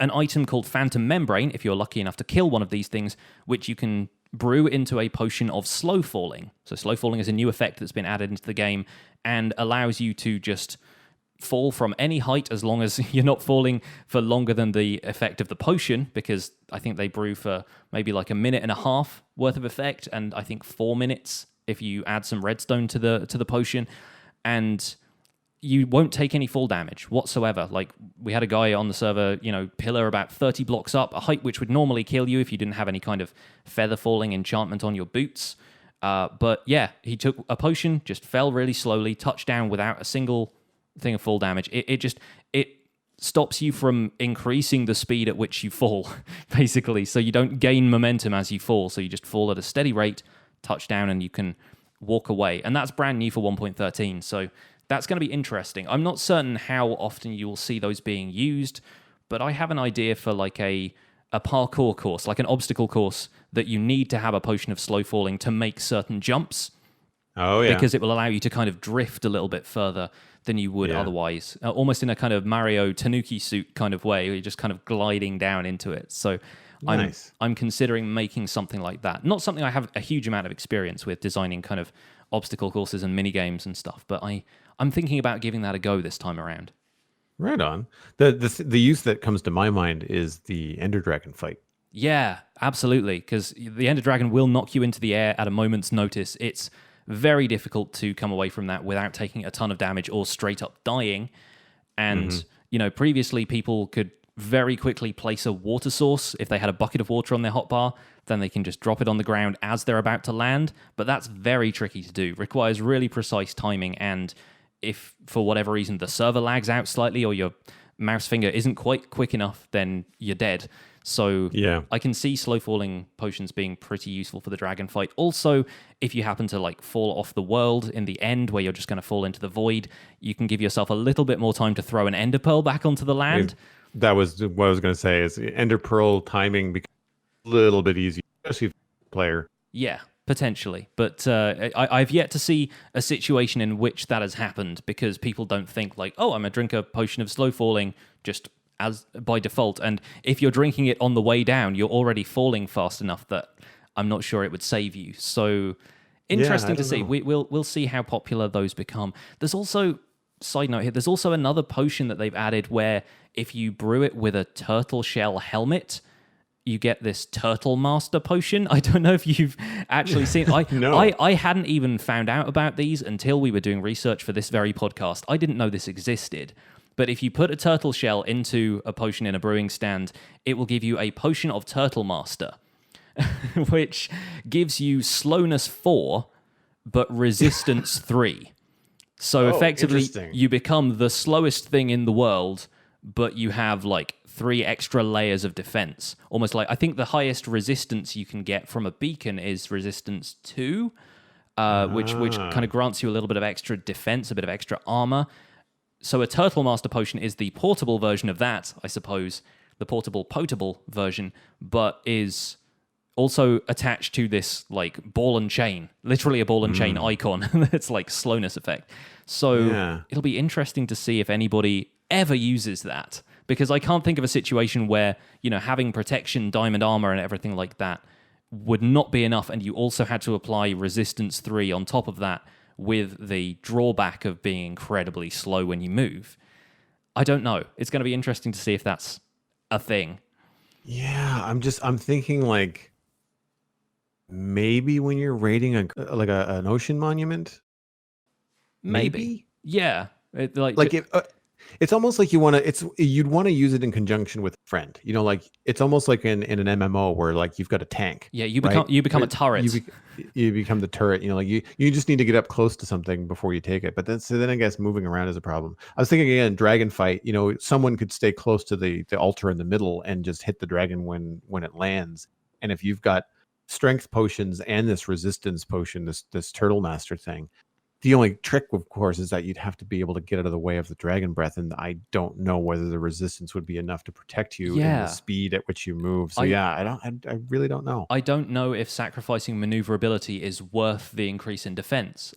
an item called Phantom Membrane, if you're lucky enough to kill one of these things, which you can brew into a potion of slow falling. So slow falling is a new effect that's been added into the game and allows you to just fall from any height as long as you're not falling for longer than the effect of the potion, because I think they brew for maybe like a minute and a half worth of effect, and I think 4 minutes if you add some redstone to the potion, and you won't take any fall damage whatsoever. Like, we had a guy on the server, pillar about 30 blocks up, a height which would normally kill you if you didn't have any kind of feather falling enchantment on your boots. But yeah, he took a potion, just fell really slowly, touched down without a single thing of fall damage. It stops you from increasing the speed at which you fall, basically. So you don't gain momentum as you fall. So you just fall at a steady rate, touch down, and you can walk away. And that's brand new for 1.13. So that's going to be interesting. I'm not certain how often you will see those being used, but I have an idea for like a parkour course, like an obstacle course, that you need to have a potion of slow falling to make certain jumps. Oh, yeah. Because it will allow you to kind of drift a little bit further than you would otherwise, almost in a kind of Mario Tanuki suit kind of way, where you're just kind of gliding down into it. So nice. I'm considering making something like that. Not something I have a huge amount of experience with, designing kind of obstacle courses and mini games and stuff, but I'm thinking about giving that a go this time around. Right on. The use that comes to my mind is the Ender Dragon fight. Yeah, absolutely, because the Ender Dragon will knock you into the air at a moment's notice. It's very difficult to come away from that without taking a ton of damage or straight up dying. And, previously people could very quickly place a water source. If they had a bucket of water on their hotbar, then they can just drop it on the ground as they're about to land. But that's very tricky to do. Requires really precise timing. And if, for whatever reason, the server lags out slightly or your mouse finger isn't quite quick enough, then you're dead. So yeah, I can see slow falling potions being pretty useful for the dragon fight. Also, if you happen to like fall off the world in the end where you're just going to fall into the void, you can give yourself a little bit more time to throw an ender pearl back onto the land. That was what I was going to say, is ender pearl timing becomes a little bit easier, especially if you're a player. Yeah, potentially. But I've yet to see a situation in which that has happened, because people don't think like, oh, I'm going to drink a potion of slow falling just as by default, and if you're drinking it on the way down, you're already falling fast enough that I'm not sure it would save you. So interesting to see. We'll see how popular those become. There's also, side note here, there's also another potion that they've added where if you brew it with a turtle shell helmet, you get this Turtle Master potion. I don't know if you've actually seen. No. I hadn't even found out about these until we were doing research for this very podcast. I didn't know this existed. But if you put a turtle shell into a potion in a brewing stand, it will give you a potion of Turtle Master, which gives you slowness 4, but resistance 3. So effectively, you become the slowest thing in the world, but you have like 3 extra layers of defense. Almost like, I think the highest resistance you can get from a beacon is resistance 2, which kind of grants you a little bit of extra defense, a bit of extra armor. So a Turtle Master potion is the portable version of that, I suppose, the potable version, but is also attached to this like ball and chain, literally a ball and chain icon that's like slowness effect. So it'll be interesting to see if anybody ever uses that, because I can't think of a situation where, having protection, diamond armor and everything like that would not be enough, and you also had to apply resistance 3 on top of that, with the drawback of being incredibly slow when you move. I don't know. It's going to be interesting to see if that's a thing. Yeah, I'm thinking like maybe when you're raiding an ocean monument. Maybe. Yeah. It's almost like you'd want to use it in conjunction with a friend. Like it's almost like in an MMO where like you've got a tank. Yeah, you become a turret. You become the turret. You just need to get up close to something before you take it. But then I guess moving around is a problem. I was thinking again, dragon fight. Someone could stay close to the altar in the middle and just hit the dragon when it lands. And if you've got strength potions and this resistance potion, this turtle master thing, The only trick, of course, is that you'd have to be able to get out of the way of the dragon breath, and I don't know whether the resistance would be enough to protect you in the speed at which you move. So I really don't know. I don't know if sacrificing maneuverability is worth the increase in defense.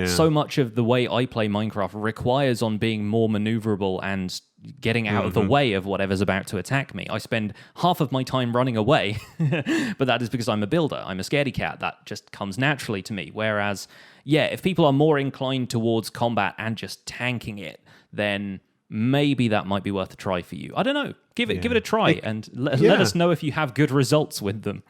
So much of the way I play Minecraft requires on being more maneuverable and getting out of the way of whatever's about to attack me. I spend half of my time running away, but that is because I'm a builder. I'm a scaredy cat. That just comes naturally to me. Whereas, if people are more inclined towards combat and just tanking it, then maybe that might be worth a try for you. I don't know. Give it a try and let us know if you have good results with them.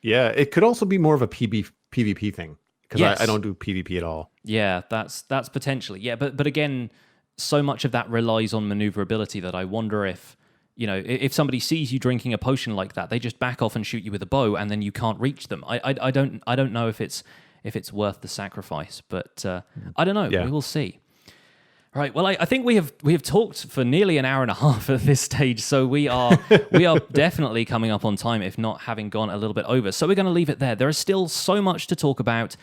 Yeah, it could also be more of a PvP thing, because I don't do PvP at all. Yeah, that's potentially. Yeah, but again, so much of that relies on maneuverability that I wonder if, if somebody sees you drinking a potion like that, they just back off and shoot you with a bow, and then you can't reach them. I don't know if it's worth the sacrifice, but I don't know. Yeah. We will see. Right. Well, I think we have talked for nearly an hour and a half at this stage, so we are definitely coming up on time, if not having gone a little bit over. So we're going to leave it there. There is still so much to talk about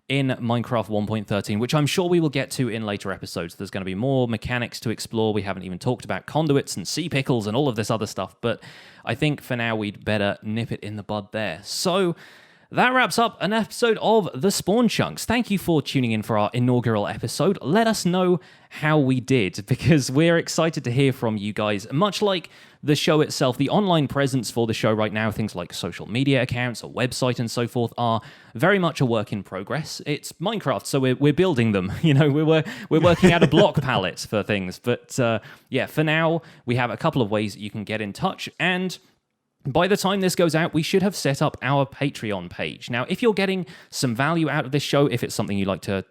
in Minecraft 1.13, which I'm sure we will get to in later episodes. There's going to be more mechanics to explore. We haven't even talked about conduits and sea pickles and all of this other stuff, but I think for now we'd better nip it in the bud there. So that wraps up an episode of The Spawn Chunks. Thank you for tuning in for our inaugural episode. Let us know how we did, because we're excited to hear from you guys. Much like the show itself, the online presence for the show right now, things like social media accounts, a website, and so forth, are very much a work in progress. It's Minecraft, so we're building them. We're working out a block palette for things. But for now, we have a couple of ways that you can get in touch, and by the time this goes out, we should have set up our Patreon page. Now, if you're getting some value out of this show, if it's something you like to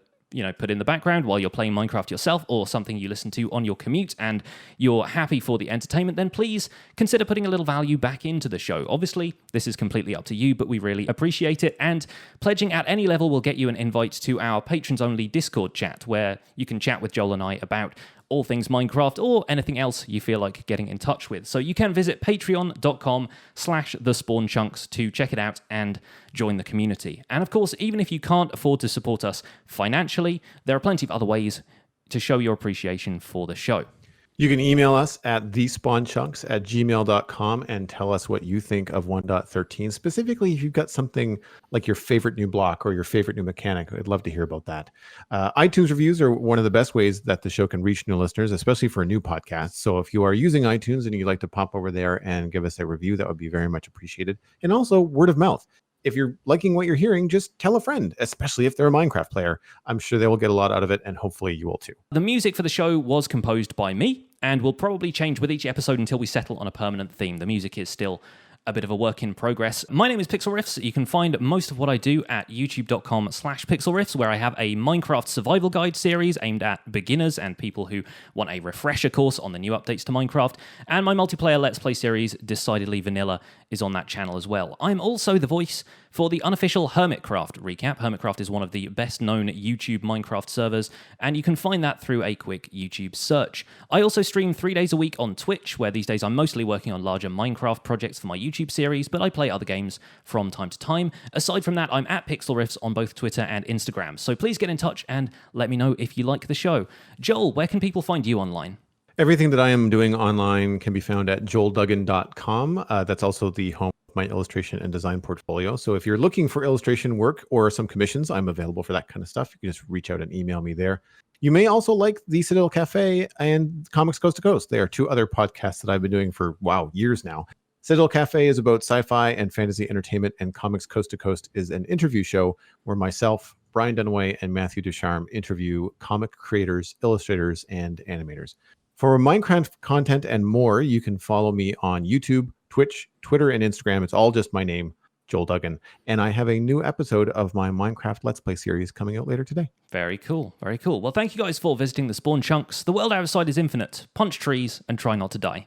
put in the background while you're playing Minecraft yourself, or something you listen to on your commute and you're happy for the entertainment, then please consider putting a little value back into the show. Obviously, this is completely up to you, but we really appreciate it. And pledging at any level will get you an invite to our patrons-only Discord chat, where you can chat with Joel and I about all things Minecraft or anything else you feel like getting in touch with. So you can visit patreon.com/thespawnchunks to check it out and join the community. And of course, even if you can't afford to support us financially, there are plenty of other ways to show your appreciation for the show. You can email us at thespawnchunks@gmail.com and tell us what you think of 1.13. Specifically, if you've got something like your favorite new block or your favorite new mechanic, I'd love to hear about that. iTunes reviews are one of the best ways that the show can reach new listeners, especially for a new podcast. So if you are using iTunes and you'd like to pop over there and give us a review, that would be very much appreciated. And also word of mouth. If you're liking what you're hearing, just tell a friend, especially if they're a Minecraft player. I'm sure they will get a lot out of it, and hopefully you will too. The music for the show was composed by me, and will probably change with each episode until we settle on a permanent theme. The music is still a bit of a work in progress. My name is Pixlriffs. You can find most of what I do at youtube.com/Pixlriffs, where I have a Minecraft survival guide series aimed at beginners and people who want a refresher course on the new updates to Minecraft. And my multiplayer Let's Play series, Decidedly Vanilla, is on that channel as well. I'm also the voice for the unofficial Hermitcraft recap. Hermitcraft is one of the best known YouTube Minecraft servers, and you can find that through a quick YouTube search. I also stream 3 days a week on Twitch, where these days I'm mostly working on larger Minecraft projects for my YouTube series, but I play other games from time to time. Aside from that, I'm at Pixlriffs on both Twitter and Instagram, so please get in touch and let me know if you like the show. Joel, where can people find you online? Everything that I am doing online can be found at joelduggan.com. That's also the home of my illustration and design portfolio. So if you're looking for illustration work or some commissions, I'm available for that kind of stuff. You can just reach out and email me there. You may also like the Citadel Cafe and Comics Coast to Coast. They are two other podcasts that I've been doing for, years now. Citadel Cafe is about sci-fi and fantasy entertainment, and Comics Coast to Coast is an interview show where myself, Brian Dunaway, and Matthew Ducharme interview comic creators, illustrators, and animators. For Minecraft content and more, you can follow me on YouTube, Twitch, Twitter, and Instagram. It's all just my name, Joel Duggan. And I have a new episode of my Minecraft Let's Play series coming out later today. Very cool. Very cool. Well, thank you guys for visiting the Spawn Chunks. The world outside is infinite. Punch trees and try not to die.